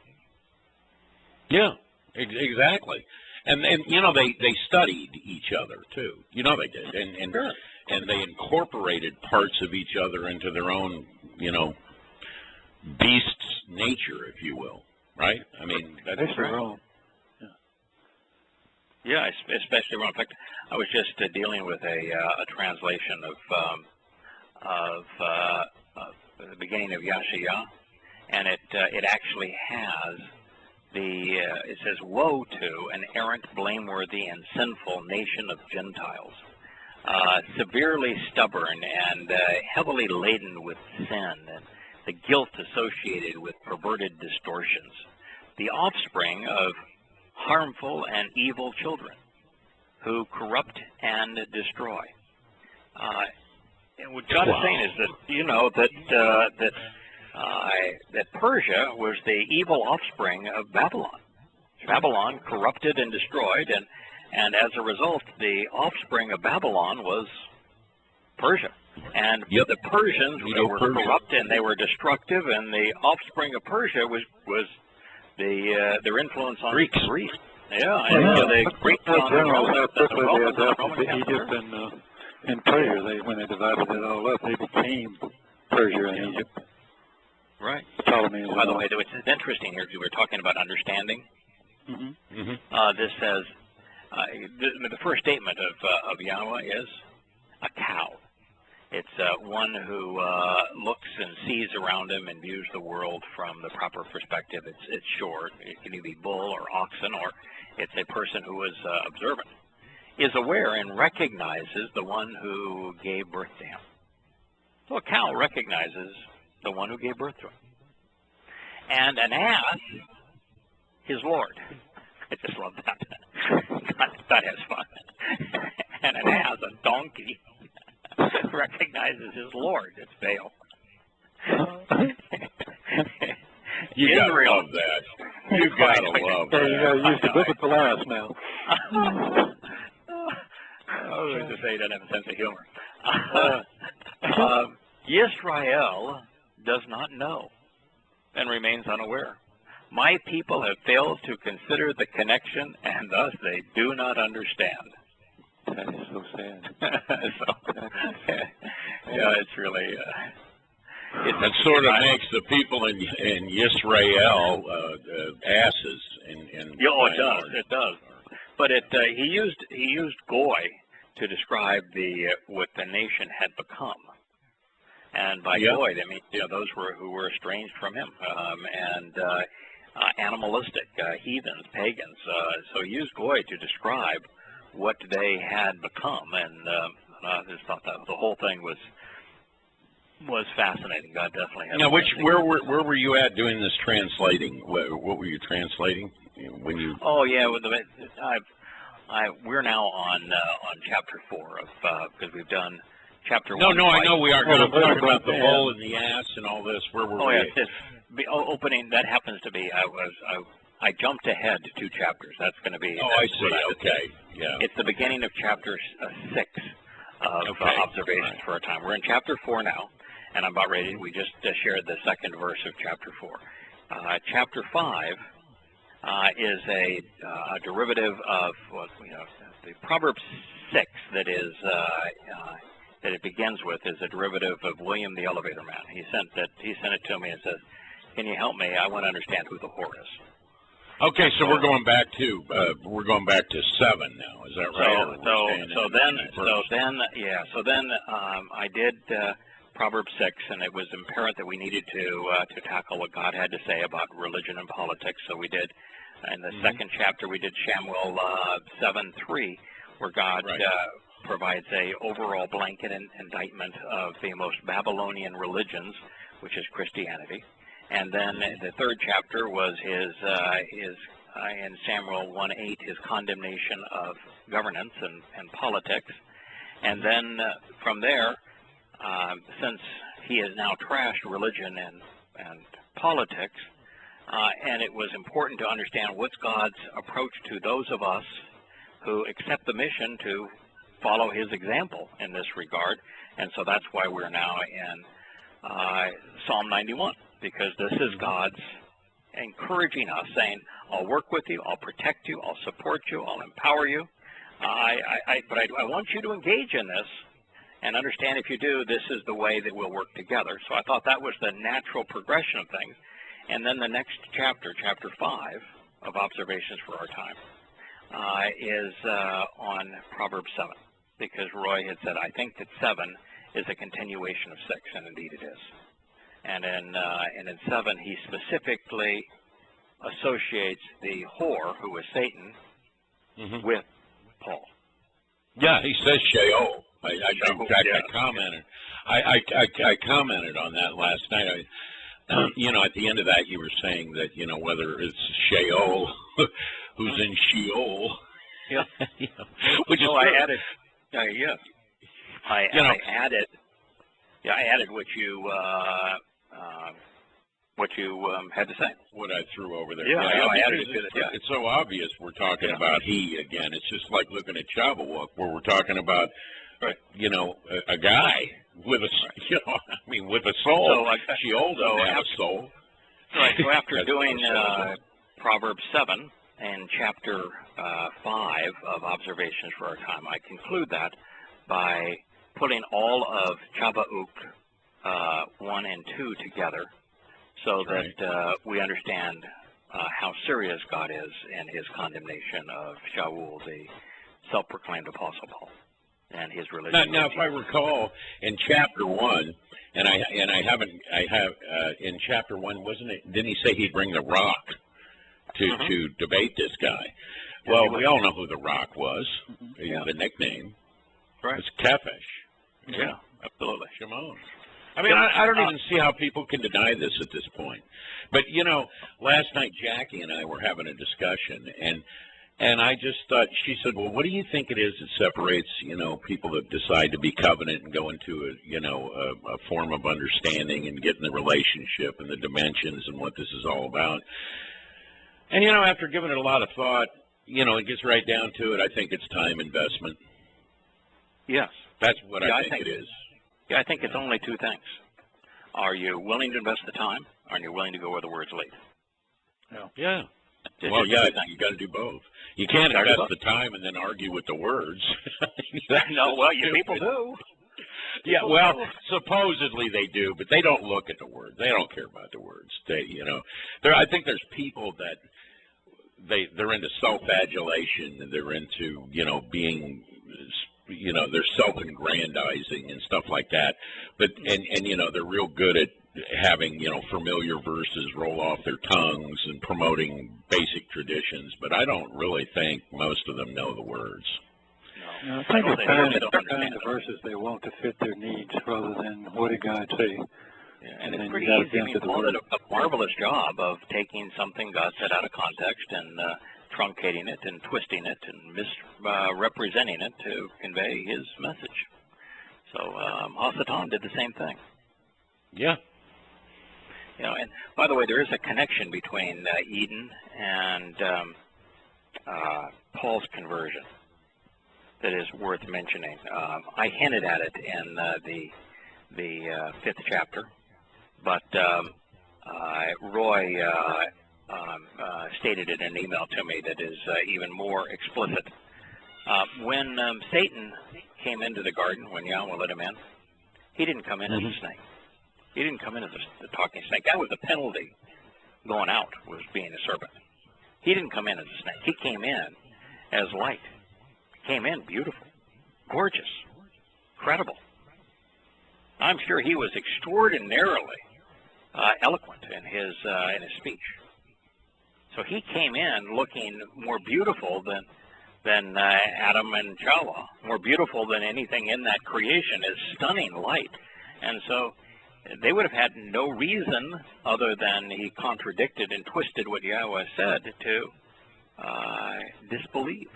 Yeah, exactly. And they studied each other too. They did, and sure. And they incorporated parts of each other into their own, beast's nature, if you will, right? That's Rome. Yeah, especially Rome. In fact, I was just dealing with a translation of the beginning of Yahshua, and it actually has it says, "Woe to an errant, blameworthy, and sinful nation of Gentiles, severely stubborn and heavily laden with sin, and the guilt associated with perverted distortions, the offspring of harmful and evil children, who corrupt and destroy." And what God is saying is that that Persia was the evil offspring of Babylon. Babylon corrupted and destroyed, and as a result, the offspring of Babylon was Persia. And the Persians, they were corrupt and they were destructive, and the offspring of Persia was their influence on Greece. Yeah, and the Greeks on the Roman Egypt and Persia. When they divided it all up, they became Persia and Egypt. Right. Ptolemies. By the way, it's interesting here because we're talking about understanding. Mm-hmm. Mm-hmm. This says the first statement of Yahweh is a cow. It's one who looks and sees around him and views the world from the proper perspective. It's short. It can either be bull or oxen, or it's a person who is observant, is aware and recognizes the one who gave birth to him. So a cow recognizes the one who gave birth to him. And an ass, his Lord. I just love that. That is fun. And an ass, a donkey, recognizes his Lord. It's Baal. You gotta love that. You gotta love that. You gotta use the book at the last now. I was going to say he doesn't have a sense of humor. Yisrael does not know and remains unaware. My people have failed to consider the connection, and thus they do not understand. That is so sad. It's really... that sort of makes the people in Yisrael asses. It does. But he used goy to describe what the nation had become. And by goy, they mean those who were estranged from him. animalistic, heathens, pagans. So he used goy to describe what they had become, and I just thought that the whole thing was fascinating. God definitely had. Now, where were you at doing this translating? What were you translating when you? Oh yeah, we're now on chapter 4 of because we've done chapter 1. No, I know we are. I'm talking about the bull and the ass and all this. Where were we? Opening. That happens to be. I jumped ahead 2 chapters. That's going to be. Oh, I see. Okay. Yeah. It's the beginning of chapter 6 of Observations for Our Time. We're in chapter 4 now, and I'm about ready. We just shared the 2nd verse of chapter 4. Chapter 5 is a derivative of the Proverbs 6 that it begins with is a derivative of William the Elevator Man. He sent it to me and says, "Can you help me? I want to understand who the whore is." Okay, so we're going back to 7 now. Is that right? So then I did Proverbs 6, and it was apparent that we needed to tackle what God had to say about religion and politics. So we did. In the 2nd chapter, we did Samuel 7:3, where God provides a overall blanket indictment of the most Babylonian religions, which is Christianity. And then the 3rd chapter was his in Samuel 1:8, his condemnation of governance and politics. And then from there, since he has now trashed religion and politics, and it was important to understand what's God's approach to those of us who accept the mission to follow his example in this regard. And so that's why we're now in Psalm 91, because this is God's encouraging us, saying, I'll work with you, I'll protect you, I'll support you, I'll empower you. But I want you to engage in this and understand if you do, this is the way that we'll work together. So I thought that was the natural progression of things. And then the next chapter, chapter 5 of Observations for Our Time, is on Proverbs 7, because Roy had said, I think that 7 is a continuation of 6, and indeed it is. And in 7, he specifically associates the whore, who is Satan, with Paul. Yeah, he says Sheol. In fact, I commented. I commented on that last night. At the end of that, you were saying that whether it's Sheol, who's in Sheol. Yeah. Which is I added. I added. Yeah, I added what you had to say. What I threw over there. Yeah, I added it to it. Yeah. It's so obvious we're talking about he again. It's just like looking at Shabbat, where we're talking about, a guy with a, with a soul. So, Sheol doesn't have a soul. Right. So after doing Proverbs 7 and chapter 5 of Observations for Our Time, I conclude that by putting all of Shabbat 1 and 2 together, so that we understand how serious God is in his condemnation of Shaul, the self-proclaimed Apostle Paul, and his religion. Now, if I recall, in chapter 1, and I have in chapter 1, wasn't it? Didn't he say he'd bring the rock to debate this guy? Well, we all know who the rock was. The nickname. Right. It's Kefesh. Yeah, absolutely. Shimon. I mean, I don't even see how people can deny this at this point. But, last night Jackie and I were having a discussion, and I just thought, she said, well, what do you think it is that separates, people that decide to be covenant and go into a form of understanding and get in the relationship and the dimensions and what this is all about? And, after giving it a lot of thought, it gets right down to it. I think it's time investment. Yes. That's what I think it is. Yeah, I think it's only 2 things. Are you willing to invest the time? Or are you willing to go where the words lead? Yeah. Well, you got to do both. You can't invest the time and then argue with the words. No, well, people do. Yeah, well, supposedly they do, but they don't look at the words. They don't care about the words. I think there's people that they're into self-adulation, and they're into being. They're self-aggrandizing and stuff like that, but and they're real good at having, you know, familiar verses roll off their tongues and promoting basic traditions, but I don't really think most of them know the words. No, I think it's kind of verses they want to fit their needs rather than what did God say. Yeah, and it's pretty easy. I mean, Paul did a marvelous job of taking something God said out of context and truncating it and twisting it and misrepresenting it to convey his message. So Hasatan did the same thing. Yeah. You know, and by the way, there is a connection between Eden and Paul's conversion that is worth mentioning. I hinted at it in the 5th chapter, but Roy stated it in an email to me that is even more explicit. When Satan came into the garden, when Yahweh let him in, he didn't come in as a snake. He didn't come in as a talking snake. That was the penalty going out, was being a serpent. He didn't come in as a snake. He came in as light. He came in beautiful, gorgeous, credible. I'm sure he was extraordinarily eloquent in his speech. So he came in looking more beautiful than Adam and Jawah, more beautiful than anything in that creation, is stunning light. And so they would have had no reason other than he contradicted and twisted what Yahweh said to disbelieve.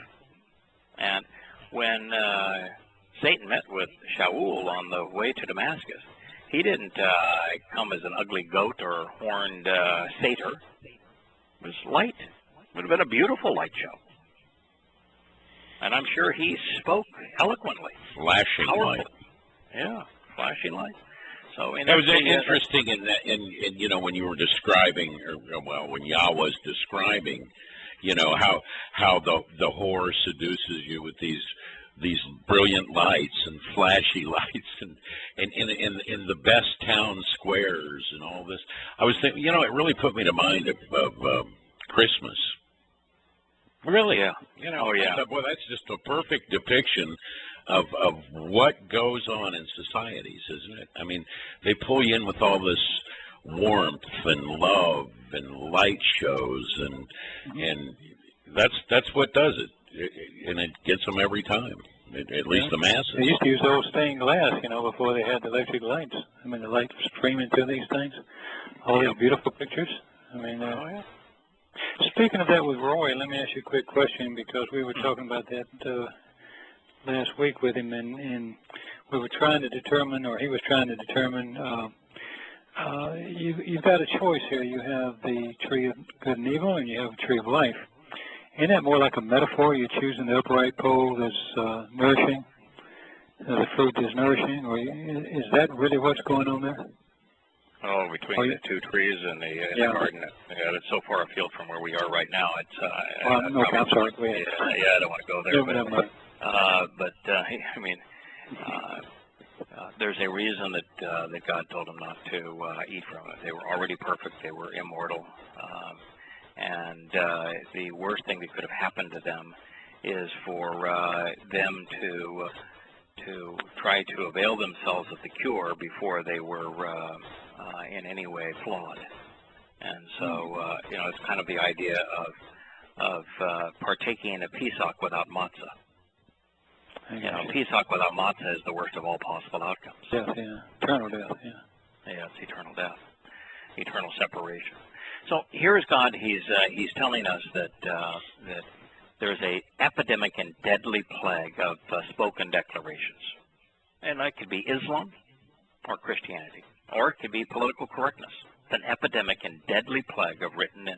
And when Satan met with Shaul on the way to Damascus, he didn't come as an ugly goat or horned satyr. It was light. It would have been a beautiful light show. And I'm sure he spoke eloquently. Flashing light. Yeah, flashing light. So that was interesting in that, in you know, when you were describing, or well, when Yah was describing, you know, how the whore seduces you with these brilliant lights and flashy lights and in the best town squares and all this. I was thinking, you know, it really put me to mind of Christmas. Really? Yeah. You know, oh, yeah. I thought, well, that's just a perfect depiction of what goes on in societies, isn't it? I mean, they pull you in with all this warmth and love and light shows, and that's what does it, and it gets them every time. At least the masses. They used to use old stained glass, you know, before they had the electric lights. I mean, the light was streaming through these things. All these beautiful pictures. I mean, speaking of that with Roy, let me ask you a quick question, because we were talking about that last week with him, and we were trying to determine, or he was trying to determine, you've got a choice here. You have the tree of good and evil, and you have a tree of life. Isn't that more like a metaphor? You're choosing the upright pole that's nourishing, the fruit is nourishing, or is that really what's going on there? Oh, between the two trees and the garden, it's so far afield from where we are right now. It's okay, I'm sorry. Go ahead. I don't want to go there. I mean, there's a reason that God told them not to eat from it. They were already perfect. They were immortal. And the worst thing that could have happened to them is for them to try to avail themselves of the cure before they were in any way flawed. And so, you know, it's kind of the idea of partaking in a Pesach without matzah. You know, Pesach without matzah is the worst of all possible outcomes. Death, yeah. Eternal death, yeah. Yeah, it's eternal death, eternal separation. So here's God. He's telling us that there's a epidemic and deadly plague of spoken declarations, and that could be Islam or Christianity, or it could be political correctness. It's an epidemic and deadly plague of written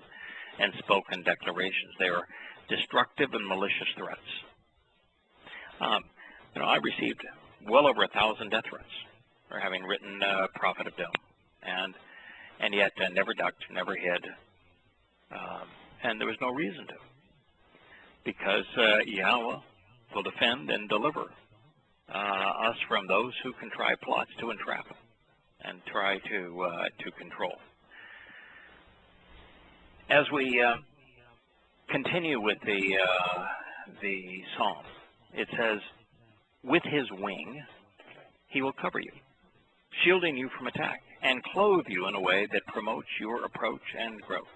and spoken declarations. They are destructive and malicious threats. You know, I received well over 1,000 death threats for having written Prophet of Doom, and yet never ducked, never hid, and there was no reason to, because Yahweh will defend and deliver us from those who contrive plots to entrap and try to control. As we continue with the psalm, it says, "With his wing, he will cover you, shielding you from attack. and clothe you in a way that promotes your approach and growth.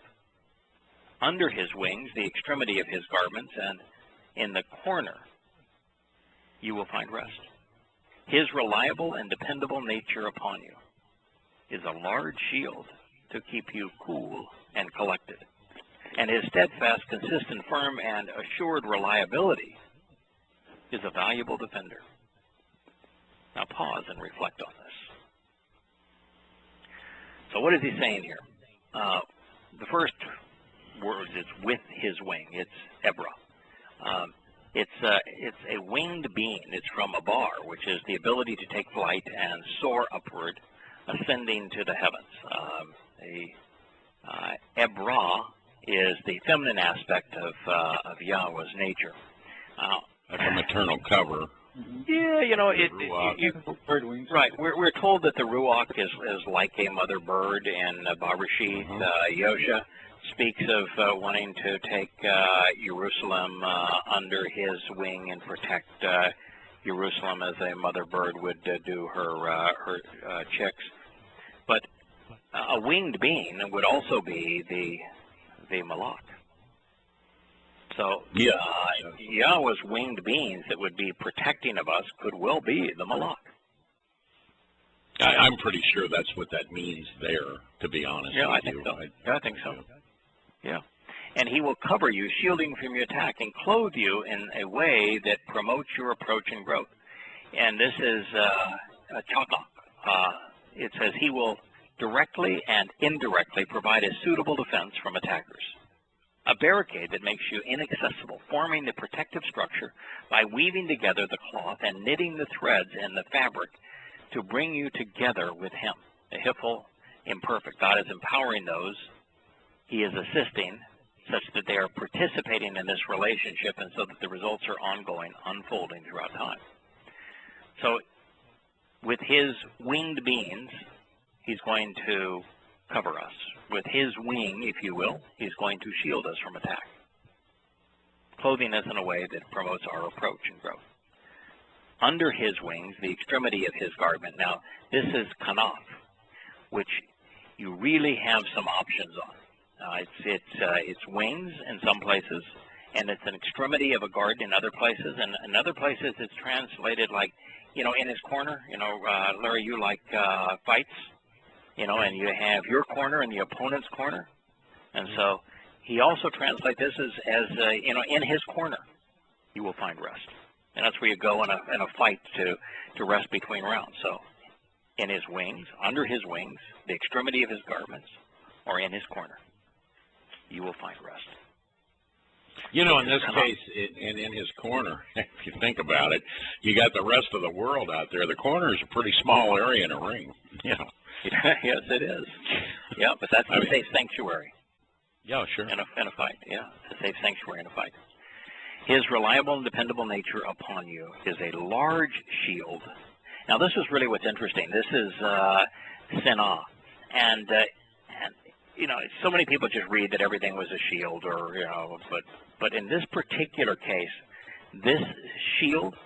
Under his wings, the extremity of his garments, and in the corner, you will find rest. His reliable and dependable nature upon you is a large shield to keep you cool and collected. And his steadfast, consistent, firm, and assured reliability is a valuable defender. Now pause and reflect on this. So what is he saying here? The first word is with his wing. It's Ebra. It's a winged being. It's from abar, which is the ability to take flight and soar upward, ascending to the heavens. Ebra is the feminine aspect of Yahweh's nature. Like a maternal cover. Yeah, you know, bird wings. Right. We're told that the ruach is like a mother bird, and Bereshit, Yosha speaks of wanting to take Jerusalem under his wing and protect Jerusalem as a mother bird would do her chicks. But a winged being would also be the malach. So Yahweh's winged beings that would be protecting of us could well be the malach. I'm pretty sure that's what that means there, to be honest with I think you. so. I think so. Yeah. And he will cover you, shielding from your attack, and clothe you in a way that promotes your approach and growth. And this is a chakak. It says he will directly and indirectly provide a suitable defense from attackers. A barricade that makes you inaccessible, forming the protective structure by weaving together the cloth and knitting the threads and the fabric to bring you together with him. The hiphil, imperfect. God is empowering those he is assisting such that they are participating in this relationship, and so that the results are ongoing, unfolding throughout time. So with his winged beings, he's going to cover us. With his wing, if you will, he's going to shield us from attack, clothing us in a way that promotes our approach and growth. Under his wings, the extremity of his garment. Now, this is kanaf, which you really have some options on. It's wings in some places, and it's an extremity of a garment in other places, and in other places it's translated like, in his corner. Larry, you like fights? And you have your corner and the opponent's corner. And so he also translates this as in his corner, you will find rest. And that's where you go in a fight to rest between rounds. So in his wings, under his wings, the extremity of his garments, or in his corner, you will find rest. In this case, in his corner, if you think about it, you got the rest of the world out there. The corner is a pretty small area in a ring. Yes, it is. Yeah, but that's a safe sanctuary. Yeah, sure. In a fight, yeah. It's a safe sanctuary in a fight. His reliable and dependable nature upon you is a large shield. Now, this is really what's interesting. This is Sinah. And so many people just read that everything was a shield, but in this particular case, this shield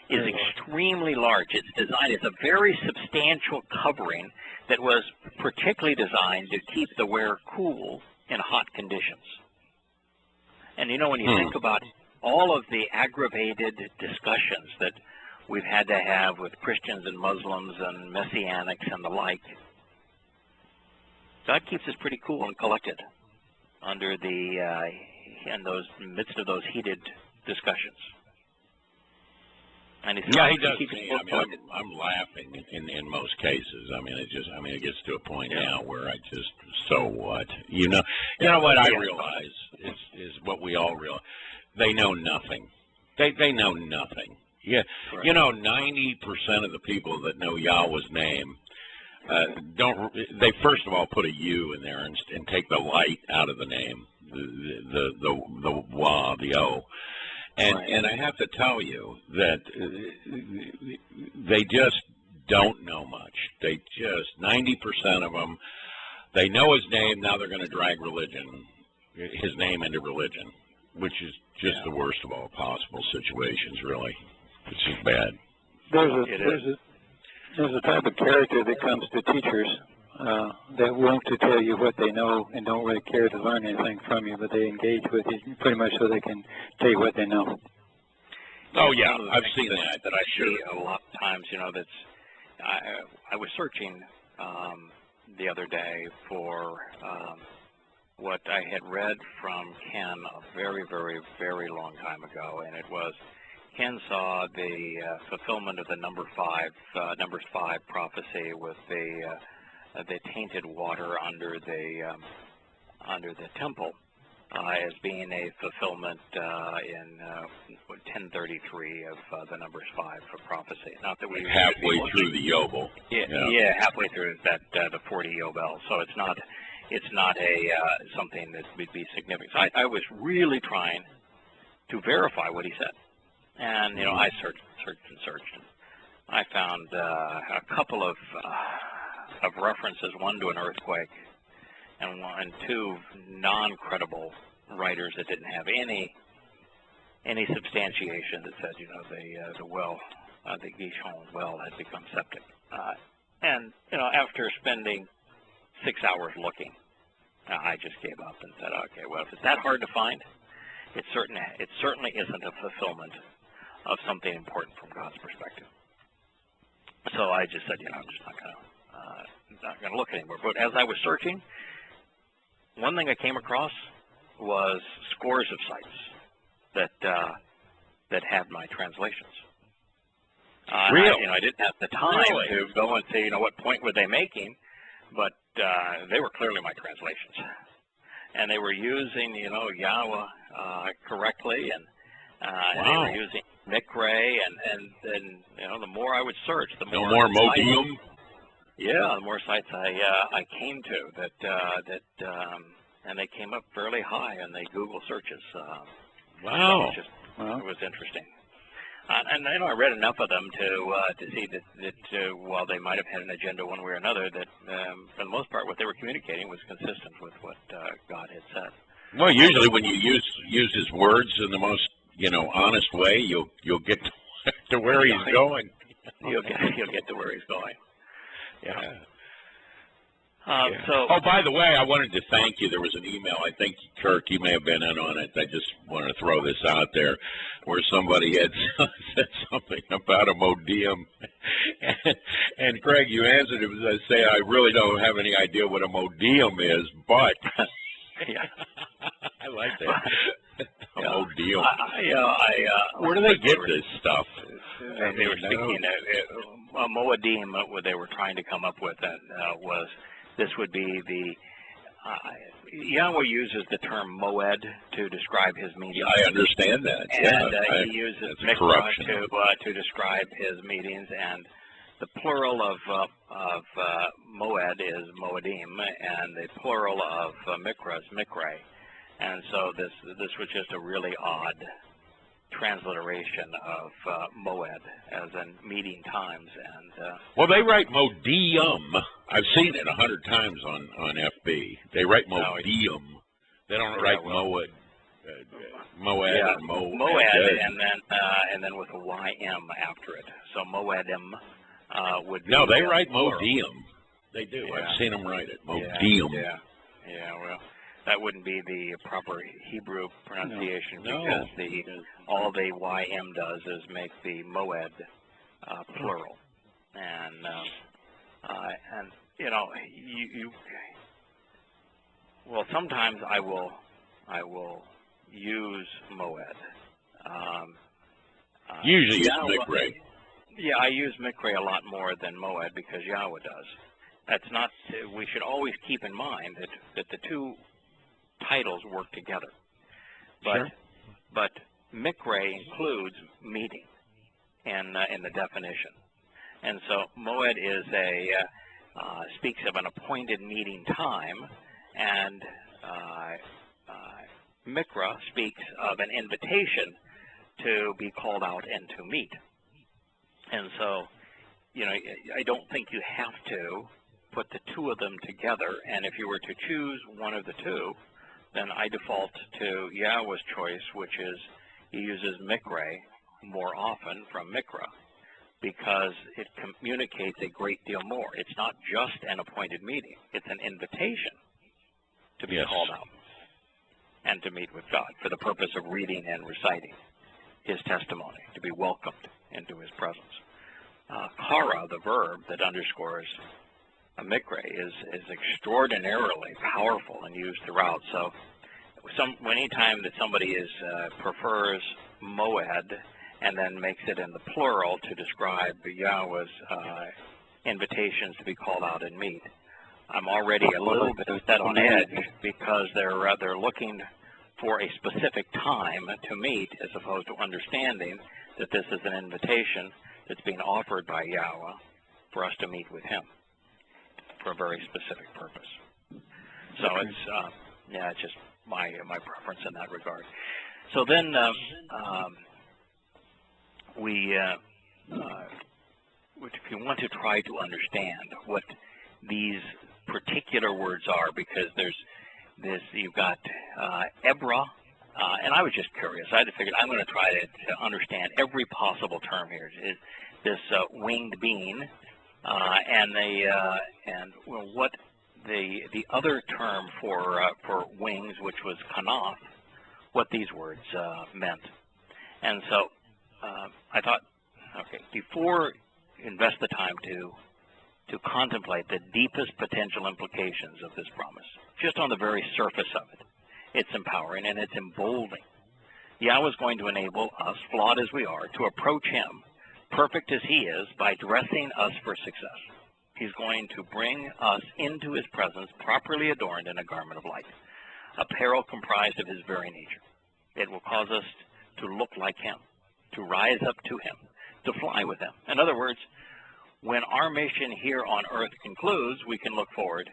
is extremely large. It's designed, it's a very substantial covering that was particularly designed to keep the wearer cool in hot conditions. And when you think about all of the aggravated discussions that we've had to have with Christians and Muslims and Messianics and the like, God keeps us pretty cool and collected under in those midst of those heated discussions. And he does. I'm laughing in most cases. It gets to a point now where I just, so what? You know what I realize is what we all realize. They know nothing. They know nothing. Yeah, right. 90% of the people that know Yahweh's name don't. They first of all put a U in there and take the light out of the name, the Wah, the O. And I have to tell you that they just don't know much. They just, 90% of them, they know his name, now they're going to drag his name into religion, which is just the worst of all possible situations, really. It's just bad. There's a type of character that comes to teachers that want to tell you what they know and don't really care to learn anything from you, but they engage with you pretty much so they can tell you what they know. Oh yeah, I've seen that. I see a lot of times. You know, that's I was searching the other day for what I had read from Ken a very, very, very long time ago, and it was Ken saw the fulfillment of the Numbers 5 prophecy with the tainted water under the temple as being a fulfillment in 1033 of the Numbers 5 for prophecy. Not that we halfway through the Yobel. Yeah, halfway through that the 40 Yobel. So it's not a something that would be significant. So I was really trying to verify what he said, and you know, I searched. And I found a couple of references, one to an earthquake, and two non-credible writers that didn't have any substantiation that said, you know, the well, the Gishon well had become septic. And you know, after spending 6 hours looking, I just gave up and said, okay, well, if it's that hard to find, it certainly isn't a fulfillment of something important from God's perspective. So I just said, you know, I'm just not going to look anymore. But as I was searching, one thing I came across was scores of sites that had my translations. Really? I didn't have the time to go and say, you know, what point were they making, but they were clearly my translations, and they were using, you know, Yahowah correctly, and they were using Mikre, and you know, the more I would search, the more Modium. Yeah, the more sites I came to and they came up fairly high in the Google searches. Wow. It was interesting. And you know, I read enough of them to see that while they might have had an agenda one way or another, that for the most part, what they were communicating was consistent with what God had said. Well, usually when you use his words in the most, you know, honest way, you'll get to where he's going. You'll get to where he's going. Yeah. So. Oh, by the way, I wanted to thank you. There was an email. I think, Kirk, you may have been in on it. I just want to throw this out there, where somebody had said something about a modium. And Craig, you answered it by saying, I really don't have any idea what a modium is, but yeah. I like that. A modium. Where do they get this stuff? They were speaking a moedim. What they were trying to come up with was this would be the Yahweh uses the term moed to describe his meetings. I understand that. And he uses mikra to describe his meetings, and the plural of moed is moedim, and the plural of mikra is mikre. And so this was just a really odd transliteration of moed as in meeting times. And well, they write modium. I've seen it 100 times on FB. They write modium. They don't write moed. Moed or moed, and then with a ym after it. So moedim would be. No, they write modium. They do. Yeah. I've seen them write it. Modium. Yeah. Well, that wouldn't be the proper Hebrew pronunciation because all the ym does is make the moed plural, and you know, you well, sometimes I will use moed. Usually use mikre. Yeah, I use mikre a lot more than moed because Yahweh does. That's not. We should always keep in mind that the two titles work together, but mikre includes meeting in the definition, and so moed is speaks of an appointed meeting time, and mikra speaks of an invitation to be called out and to meet. And so, you know, I don't think you have to put the two of them together, and if you were to choose one of the two, then I default to Yahweh's choice, which is he uses mikre more often from mikra. because it communicates a great deal more. It's not just an appointed meeting. It's an invitation to be called out and to meet with God for the purpose of reading and reciting his testimony, to be welcomed into his presence. Kara, the verb that underscores a mikre, is extraordinarily powerful and used throughout. So anytime that somebody prefers moed and then makes it in the plural to describe Yahweh's invitations to be called out and meet, I'm already a little bit set on edge, because they're looking for a specific time to meet, as opposed to understanding that this is an invitation that's being offered by Yahweh for us to meet with him for a very specific purpose. So it's just my preference in that regard. So then if you want to try to understand what these particular words are, because there's this, you've got Ebra, and I was just curious. I had to figure, I'm going to try to understand every possible term here. This winged being, what the other term for wings, which was kanaf, what these words meant. And so I thought, okay, before invest the time to contemplate the deepest potential implications of this promise, just on the very surface of it, it's empowering and it's emboldening. Yahweh is going to enable us, flawed as we are, to approach him, perfect as he is, by dressing us for success. He's going to bring us into his presence, properly adorned in a garment of light, apparel comprised of his very nature. It will cause us to look like him, to rise up to him, to fly with him. In other words, when our mission here on earth concludes, we can look forward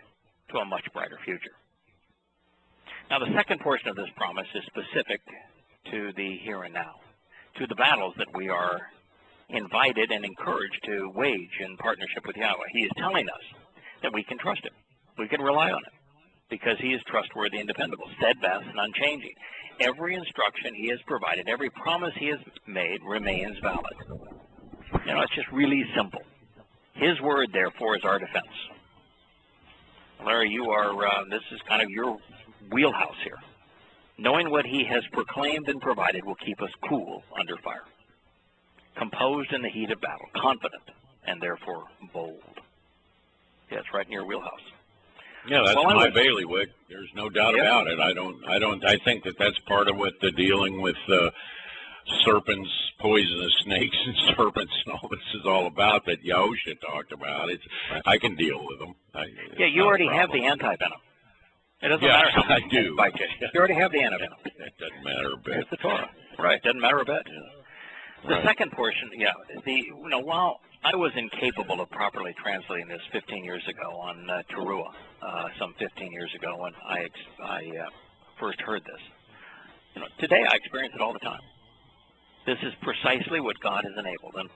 to a much brighter future. Now, the second portion of this promise is specific to the here and now, to the battles that we are invited and encouraged to wage in partnership with Yahweh. He is telling us that we can trust him. We can rely on him, because he is trustworthy and dependable, steadfast and unchanging. Every instruction he has provided, every promise he has made remains valid. You know, it's just really simple. His word, therefore, is our defense. Larry, you are, this is kind of your wheelhouse here. Knowing what he has proclaimed and provided will keep us cool under fire, composed in the heat of battle, confident, and therefore bold. Yeah, it's right in your wheelhouse. Yeah, that's my bailiwick. There's no doubt about it. I think that's part of what the dealing with serpents, poisonous snakes, and serpents and all this is all about, that Yahusha talked about. I can deal with them. You already have the anti-venom. It doesn't matter how much I do. You already have the anti-venom. It doesn't matter a bit. It's the Torah. Right, doesn't matter a bit. Yeah. The second portion, while I was incapable of properly translating this 15 years ago on Towrah, some 15 years ago when I first heard this, today I experience it all the time. This is precisely what God has enabled. And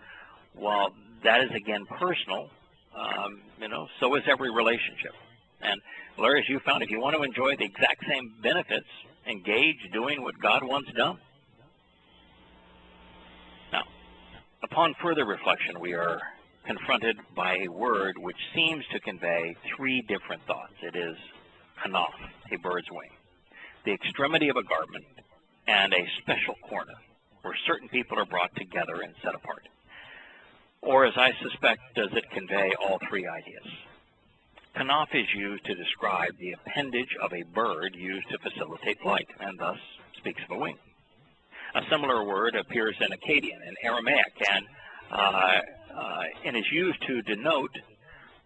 while that is, again, personal, so is every relationship. And, Larry, as you found, if you want to enjoy the exact same benefits, engage doing what God wants done. Now, upon further reflection, we are confronted by a word which seems to convey three different thoughts. It is kanaf, a bird's wing, the extremity of a garment, and a special corner, where certain people are brought together and set apart. Or, as I suspect, does it convey all three ideas? Kanaf is used to describe the appendage of a bird used to facilitate flight, and thus speaks of a wing. A similar word appears in Akkadian and Aramaic, and is used to denote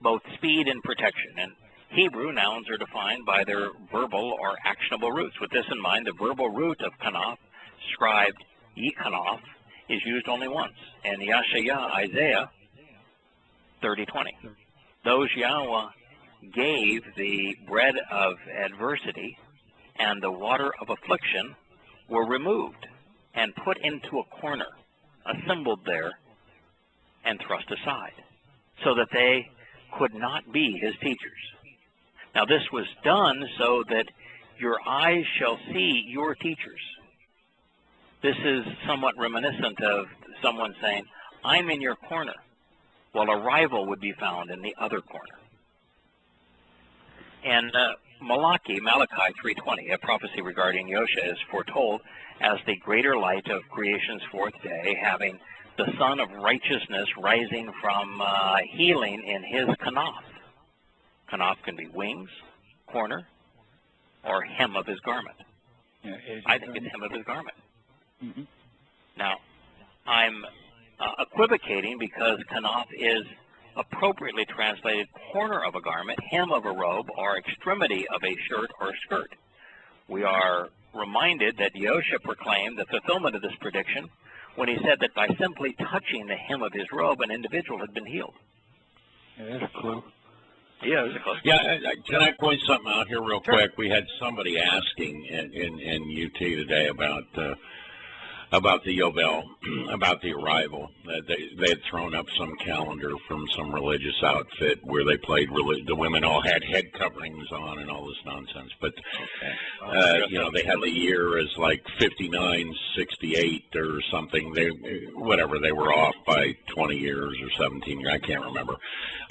both speed and protection. In Hebrew, nouns are defined by their verbal or actionable roots. With this in mind, the verbal root of kanaf, scribed yikanaf, is used only once, in Isaiah 30:20. Those Yahweh gave the bread of adversity and the water of affliction were removed and put into a corner, assembled there, and thrust aside, so that they could not be his teachers. Now this was done so that your eyes shall see your teachers. This is somewhat reminiscent of someone saying, I'm in your corner. Well, a rival would be found in the other corner. And Malachi 3:20, a prophecy regarding Yahusha, is foretold as the greater light of creation's fourth day, having the sun of righteousness rising from healing in his kanaf. Kanaf can be wings, corner, or hem of his garment. Yeah, I think it's hem of his garment. Mm-hmm. Now, I'm equivocating because kanaf is appropriately translated corner of a garment, hem of a robe, or extremity of a shirt or skirt. We are reminded that Yahusha proclaimed the fulfillment of this prediction when he said that by simply touching the hem of his robe, an individual had been healed. Yeah, that's a clue. Yeah, it was a close. Yeah, can I point something out here real quick? We had somebody asking in UT today about the Yobel, about the arrival. They had thrown up some calendar from some religious outfit where they played, the women all had head coverings on and all this nonsense. But, you know, they had the year as like 5968 or something. Whatever, they were off by 20 years or 17 years. I can't remember.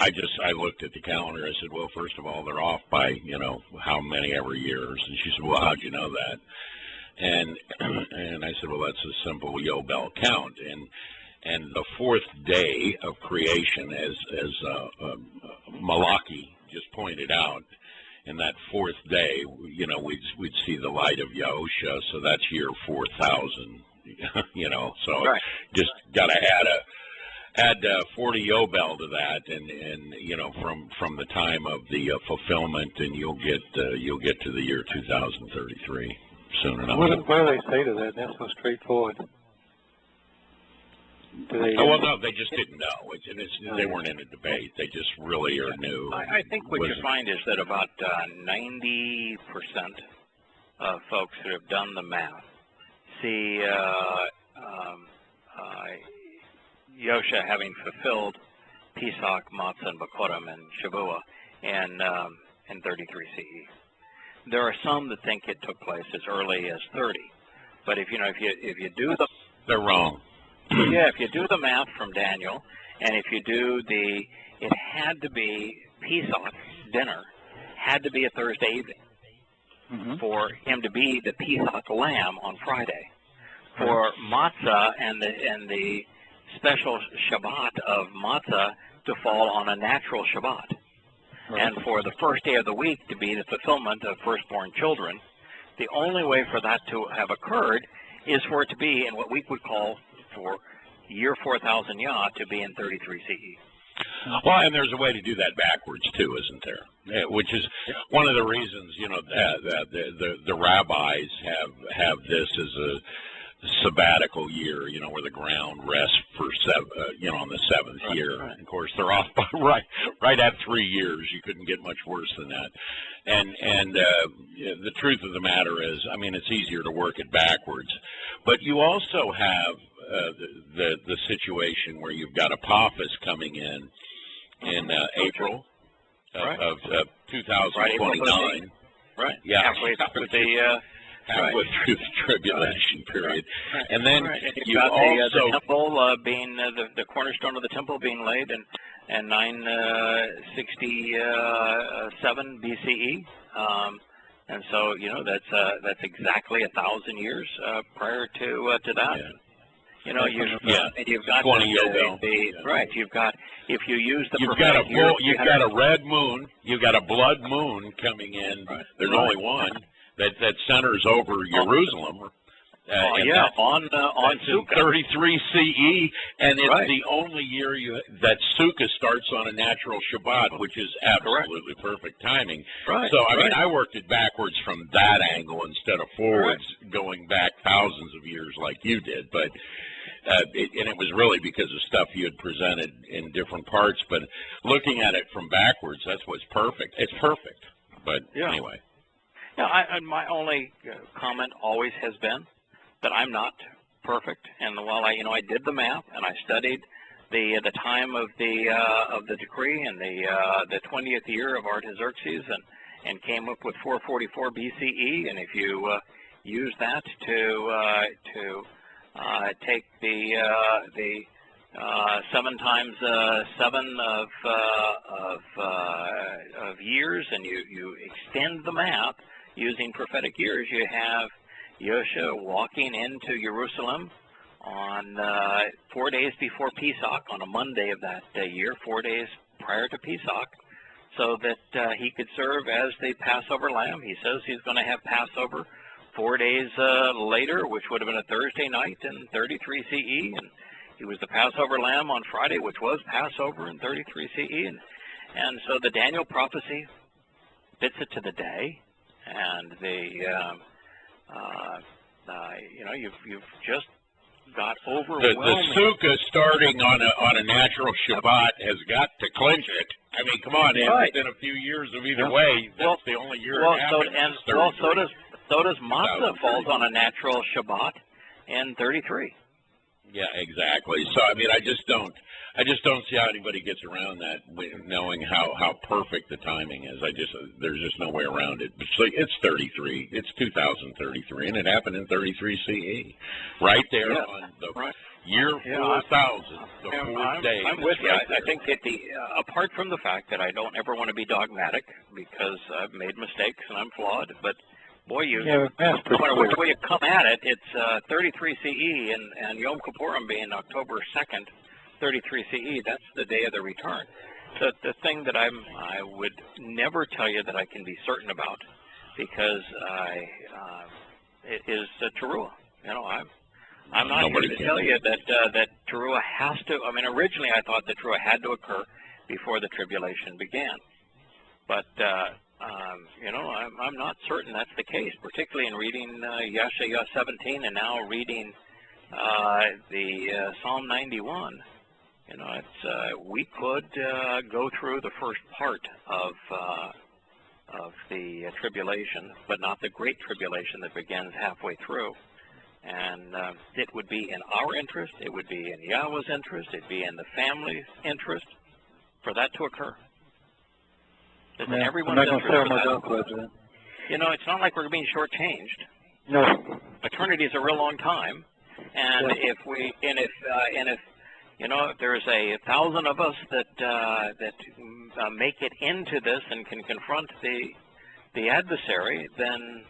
I looked at the calendar. I said, well, first of all, they're off by, you know, how many ever years. And she said, well, how'd you know that? And I said, well, that's a simple Yobel count, and the fourth day of creation, as Malachi just pointed out, in that fourth day, you know, we'd see the light of Yahusha, so that's year 4000, you know, so right. Just got to add 40 Yobel to that, and you know, from the time of the fulfillment, and you'll get to the year 2033. Soon enough. What do they say to that? That's so straightforward. Oh, well, no, they just didn't know. They weren't in a debate. They just really are new. I think what you find is that about 90% of folks who have done the math see Yahusha having fulfilled Pesach, Matzah, and Bakorim, and Shavuot in 33 CE. There are some that think it took place as early as 30, but if you do the, they're wrong. Yeah, if you do the math from Daniel, and if you do it had to be Pesach dinner, had to be a Thursday evening for him to be the Pesach lamb on Friday, for matzah and the special Shabbat of matzah to fall on a natural Shabbat. And for the first day of the week to be the fulfillment of firstborn children, the only way for that to have occurred is for it to be in what we would call, for year 4000 Yah, to be in 33 CE. Well, and there's a way to do that backwards too, isn't there? Which is one of the reasons, you know, the rabbis have this as a sabbatical year, you know, where the ground rests for on the seventh year. Right. Of course, they're off by right at 3 years. You couldn't get much worse than that. And the truth of the matter is, I mean, it's easier to work it backwards. But you also have the situation where you've got Apophis coming in April of 2029. Right. Yeah. Halfway through through the tribulation period. And then you've got the temple being the cornerstone of the temple being laid in 967 BCE, and so you know that's exactly 1,000 years prior to that. Yeah. You know, you've got 20 Yobel. Right. You've got, if you use the you've got a red moon, you've got a blood moon coming in. Right. There's only one that centers over Jerusalem. On Sukkot. 33 CE, and it's the only year that Sukkot starts on a natural Shabbat, which is absolutely perfect timing. Right. So, I mean, I worked it backwards from that angle instead of forwards, going back thousands of years like you did. But and it was really because of stuff you had presented in different parts. But looking at it from backwards, that's what's perfect. It's perfect. But anyway. Yeah, my only comment always has been that I'm not perfect, and while I did the math and I studied the time of the decree and the 20th year of Artaxerxes and came up with 444 BCE, and if you use that to take the 7 times 7 of years, and you extend the map using prophetic years. You have Yosha walking into Jerusalem on 4 days before Pesach, on a Monday of that year, 4 days prior to Pesach, so that he could serve as the Passover lamb. He says he's going to have Passover 4 days later, which would have been a Thursday night in 33 CE, and he was the Passover lamb on Friday, which was Passover in 33 CE, and so the Daniel prophecy fits it to the day, and you've just got overwhelming. The sukkah starting on a natural Shabbat has got to clinch it. I mean, come on, right. It's been a few years of either way. That's the only year it happens. So does matzah falls on a natural Shabbat in 33. Yeah, exactly. So I mean, I just don't see how anybody gets around that, knowing how perfect the timing is. There's just no way around it. It's 33. It's 2033, and it happened in 33 CE, right there on the year 4000, the fourth day. I'm with you. I think that apart from the fact that I don't ever want to be dogmatic, because I've made mistakes and I'm flawed, but boy, no matter which way you come at it, it's 33 CE, and Yom Kippurim being October 2nd, 33 CE, that's the day of the return. So the thing that I would never tell you that I can be certain about, because it is Towrah. I'm not here to tell you that Towrah has to. I mean, originally I thought that Towrah had to occur before the tribulation began, but I'm not certain that's the case, particularly in reading Yeshaya 17 and now reading the Psalm 91. We could go through the first part of the tribulation, but not the great tribulation that begins halfway through. And it would be in our interest, it would be in Yahweh's interest, it'd be in the family's interest for that to occur. It's in everyone's interest. It's not like we're being shortchanged. No. Eternity is a real long time, and if there's 1,000 of us that make it into this and can confront the adversary, then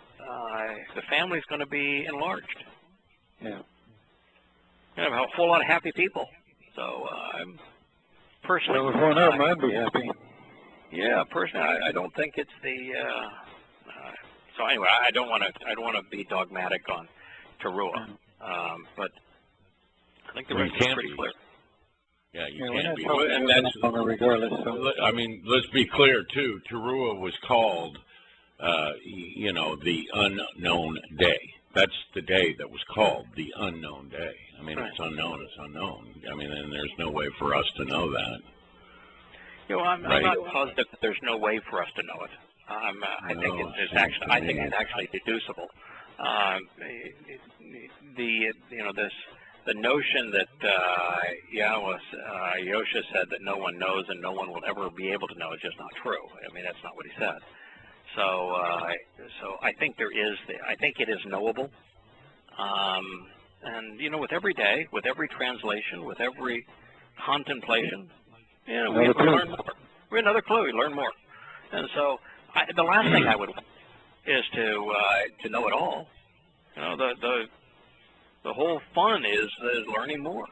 the family's going to be enlarged. Yeah. Have a whole lot of happy people. So I'm personally. Well, if one of them, I'd be happy. Yeah, personally, I don't think it's the. So anyway, I don't want to be dogmatic on Towrah, but I think the rest is pretty clear. Yeah, you can't be. And that's regardless. So. I mean, let's be clear too. Towrah was called, the unknown day. That's the day that was called the unknown day. I mean, It's unknown. It's unknown. I mean, and there's no way for us to know that. I'm not positive that there's no way for us to know it. I think it's actually deducible. The notion that Yosha said that no one knows and no one will ever be able to know is just not true. I mean, that's not what he said. So I think I think it is knowable. And with every day, with every translation, with every contemplation, we have to learn more. We have another clue. We learn more. And so the last thing I would want is to know it all. The whole fun is learning more.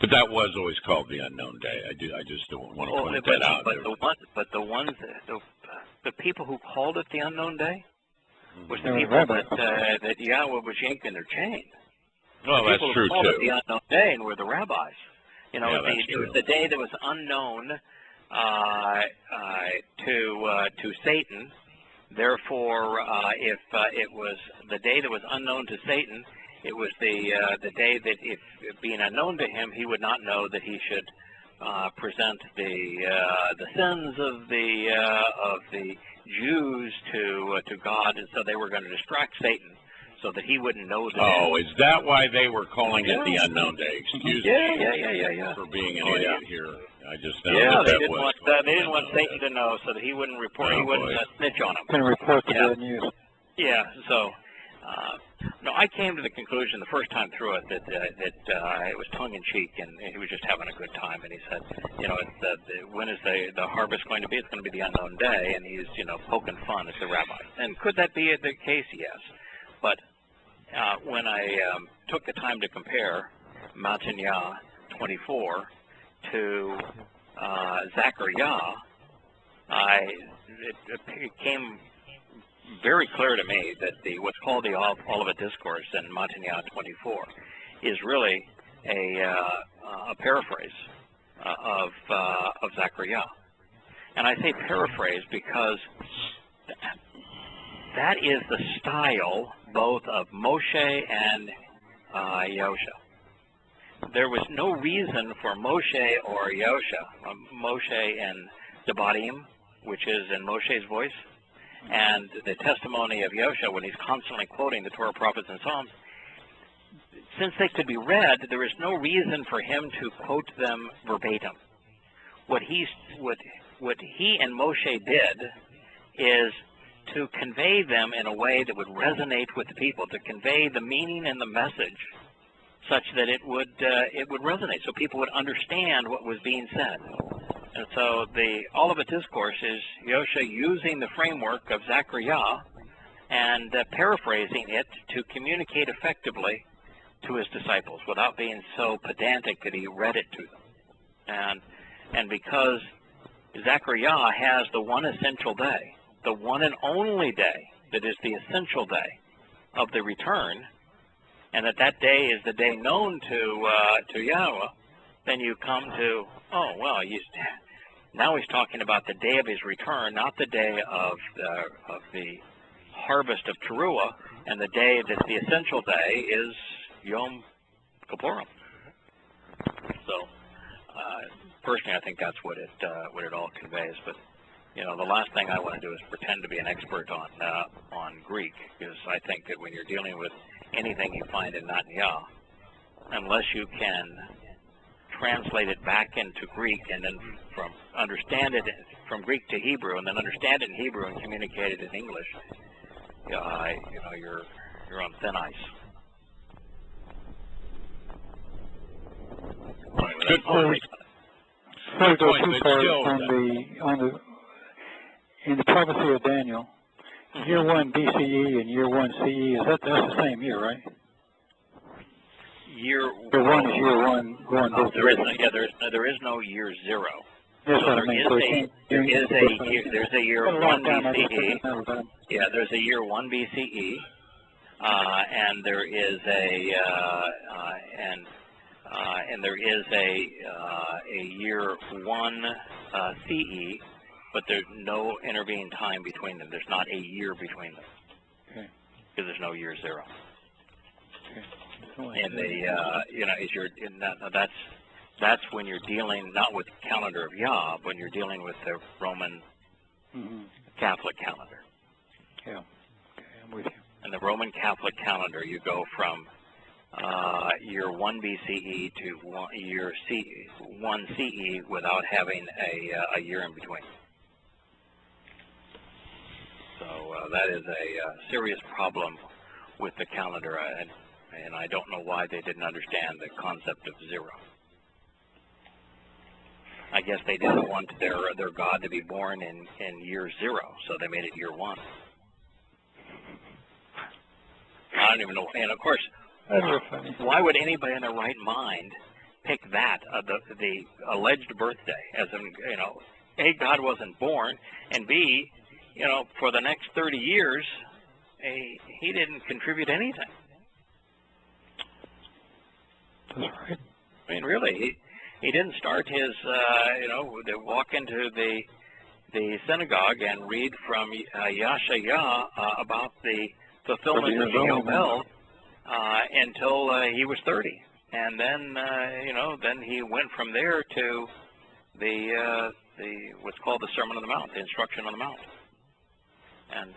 But that was always called the unknown day. I just don't want to point that out. The people who called it the unknown day was the people that Yahweh was yanking their chain. Well, that's true too. The people who called it the unknown day and were the rabbis. It was the day that was unknown to Satan. Therefore, if it was the day that was unknown to Satan, it was the day that, if being unknown to him, he would not know that he should present the sins of the Jews to God, and so they were going to distract Satan so that he wouldn't know that. Oh, is that why they were calling it the unknown day? Excuse me for being an idiot here. I just know they didn't want Satan to know so that he wouldn't report. He wouldn't snitch on him. Can report the bad news. Yeah. So, No, I came to the conclusion the first time through it that it was tongue-in-cheek, and he was just having a good time. And he said, you know, when is the harvest going to be? It's going to be the unknown day. And he's, you know, poking fun at the rabbi. And could that be the case? Yes. But when I took the time to compare Matanya 24 to Zechariah, it became very clear to me that what's called the Olivet Discourse in Matanya 24 is really a paraphrase of Zechariah. And I say paraphrase because that is the style both of Moshe and Yahusha. There was no reason for Moshe or Yahusha, Moshe and Debatim, which is in Moshe's voice, and the testimony of Yahusha when he's constantly quoting the Torah, prophets, and Psalms. Since they could be read, there is no reason for him to quote them verbatim. What he and Moshe did is to convey them in a way that would resonate with the people, to convey the meaning and the message such that it would resonate, so people would understand what was being said. And so the Olivet Discourse is Yahusha using the framework of Zechariah and paraphrasing it to communicate effectively to his disciples without being so pedantic that he read it to them. And because Zechariah has the one essential day, the one and only day that is the essential day of the return, and that day is the day known to Yahweh, then you come to, oh, well, now he's talking about the day of his return, not the day of the harvest of Towrah, and the day that's the essential day is Yom Kippurim. So, personally, I think that's what it all conveys. But you know, the last thing I want to do is pretend to be an expert on Greek, because I think that when you're dealing with anything you find in Matanya, unless you can translate it back into Greek and then understand it from Greek to Hebrew and then understand it in Hebrew and communicate it in English, you know, you're on thin ice. Good point. So go too far in the prophecy of Daniel, year 1 BCE and year 1 CE, that's the same year, right? Year 1 is year 1. There is no year 0. Yes, so there's a year 1 BCE. Yeah, there's a year 1 BCE, and there is a year 1 CE, but there's no intervening time between them. There's not a year between them, because there's no year 0. And that's when you're dealing not with the calendar of Yah, but you're dealing with the Roman Catholic calendar. Yeah, okay, I'm with you. And the Roman Catholic calendar, you go from year 1 BCE to year 1 CE without having a year in between. So that is a serious problem with the calendar, and I don't know why they didn't understand the concept of 0. I guess they didn't want their God to be born in year 0, so they made it year 1. I don't even know. And of course, why would anybody in their right mind pick that, the alleged birthday, as in, you know, A, God wasn't born, and B, you know, for the next 30 years, he didn't contribute anything. That's right. I mean, really, he didn't start his, to walk into the synagogue and read from Yahshua about the fulfillment of the Yobel until he was 30, and then then he went from there to the what's called the Sermon on the Mount, the Instruction on the Mount, and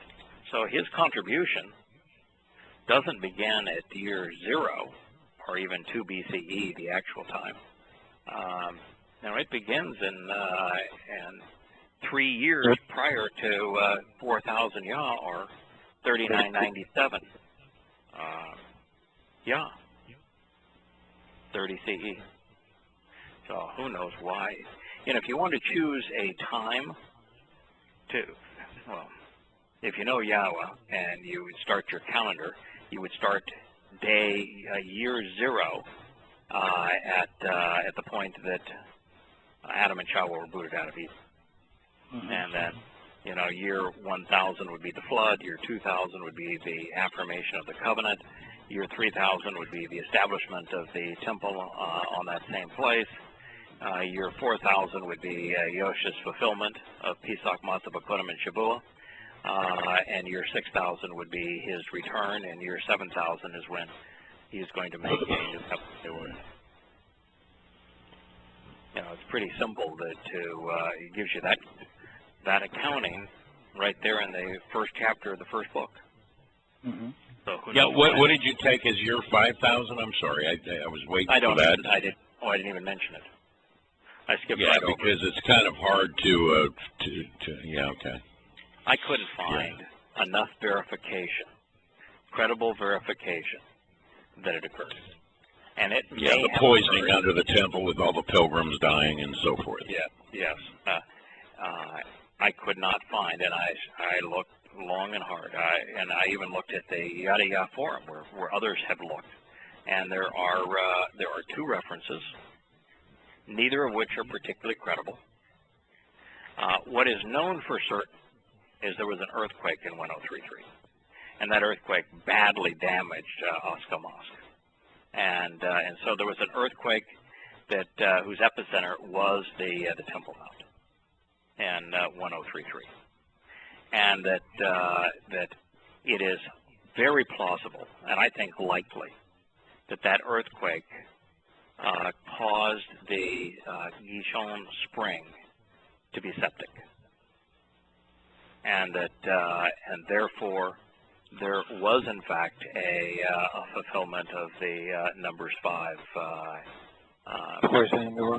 so his contribution doesn't begin at year 0 or even 2 BCE, the actual time. It begins in 3 years prior to 4,000 Yah, or 3997 Yeah, 30 CE. So who knows why? If you want to choose a time to, well, if you know Yahowah and you would start your calendar, you would start year 0 at the point that Adam and Chava were booted out of Eden. And then, year 1000 would be the flood, year 2000 would be the affirmation of the covenant, year 3000 would be the establishment of the temple on that same place, year 4000 would be Yosha's fulfillment of Pesach, Matzah, Bakunim, and Shavuot, and year 6000 would be his return, and year 7000 is when he is going to make a new covenant. It's pretty simple it gives you that accounting right there in the first chapter of the first book. So what did you take as year 5000? I'm sorry, I was waiting for that. I didn't even mention it. I skipped right over because it's kind of hard to yeah, okay. I couldn't find enough verification, credible verification, that it occurred. And it may the poisoning under the temple with all the pilgrims dying and so forth. Yes. I could not find, and I looked long and hard. I even looked at the Yada Yahweh forum where others have looked, and there are 2 references, neither of which are particularly credible. What is known for certain is there was an earthquake in 1033, and that earthquake badly damaged Osca Mosque. And so there was an earthquake that whose epicenter was the Temple Mount in 1033, and that it is very plausible, and I think likely, that earthquake caused the Gishon spring to be septic, and and therefore there was in fact a fulfillment of the Numbers 5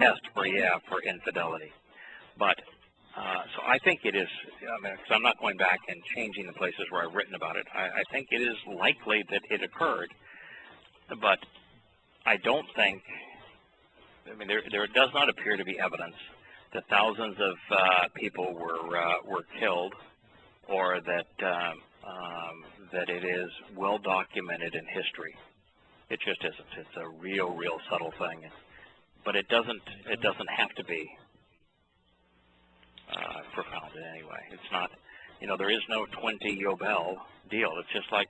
test for infidelity. But so I think it is. Because I'm not going back and changing the places where I've written about it. I think it is likely that it occurred, but I don't think. There does not appear to be evidence that thousands of people were killed, or that that it is well documented in history. It just isn't. It's a real subtle thing, but it doesn't have to be profound in any way. It's not. There is no 20 Yobel deal. It's just like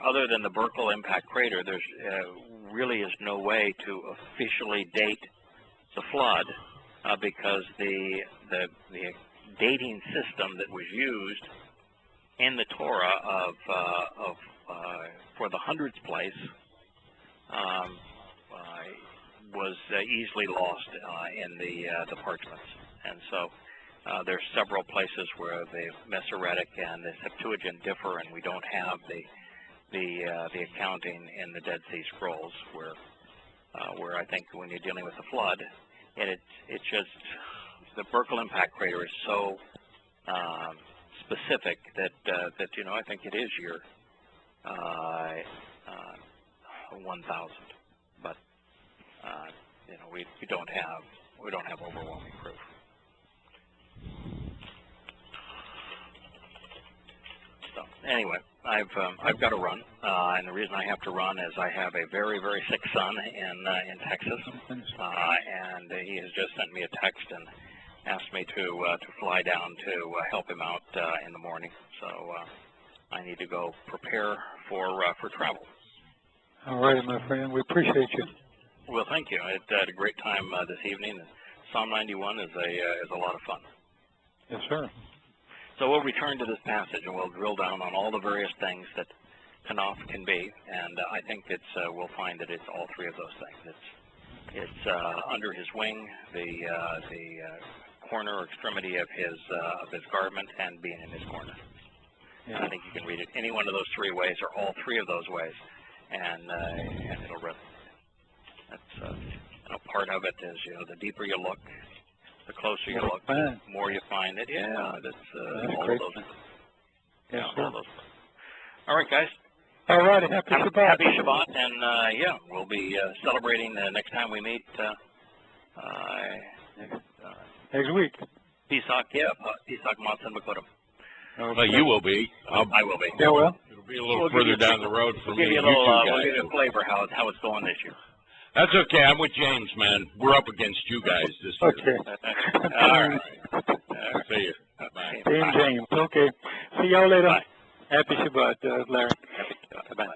other than the Burkle impact crater, there's really is no way to officially date the flood because the dating system that was used in the Torah for the hundredth place was easily lost in the parchments, and so there's several places where the Masoretic and the Septuagint differ, and we don't have the accounting in the Dead Sea Scrolls where I think when you're dealing with the flood, and it's just the Burkle impact crater is so specific that I think it is year 1000, but we don't have overwhelming proof. So anyway, I've got to run, and the reason I have to run is I have a very sick son in Texas, and he has just sent me a text and asked me to fly down to help him out in the morning. So I need to go prepare for travel. All right, my friend. We appreciate you. Well, thank you. I had a great time this evening. Psalm 91 is a lot of fun. Yes, sir. So we'll return to this passage and we'll drill down on all the various things that Tanakh can be, and I think we'll find that it's all 3 of those things. It's under his wing, the corner or extremity of his garment, and being in his corner. Yeah. I think you can read it any one of those 3 ways, or all 3 of those ways, and it'll resonate. That's part of it is the deeper you look, the closer you look, the more you find it. Yeah, that's all of those. Yes, all those. All right, guys. All righty, happy Shabbat. Happy Shabbat, and yeah, we'll be celebrating the next time we meet Next week. Pesach, Pesach Matzah Makotim. Well, you will be. I will be. Yeah, well. It'll be a little further down the road for We'll me. give you a and little, two we'll guys. give you a flavor how it's going this year. That's okay. I'm with James, man. We're up against you guys this year. Okay. All right. See you. Bye. Team James. Okay. See y'all later. Bye. Happy Shabbat, Larry. Happy Shabbat. Bye.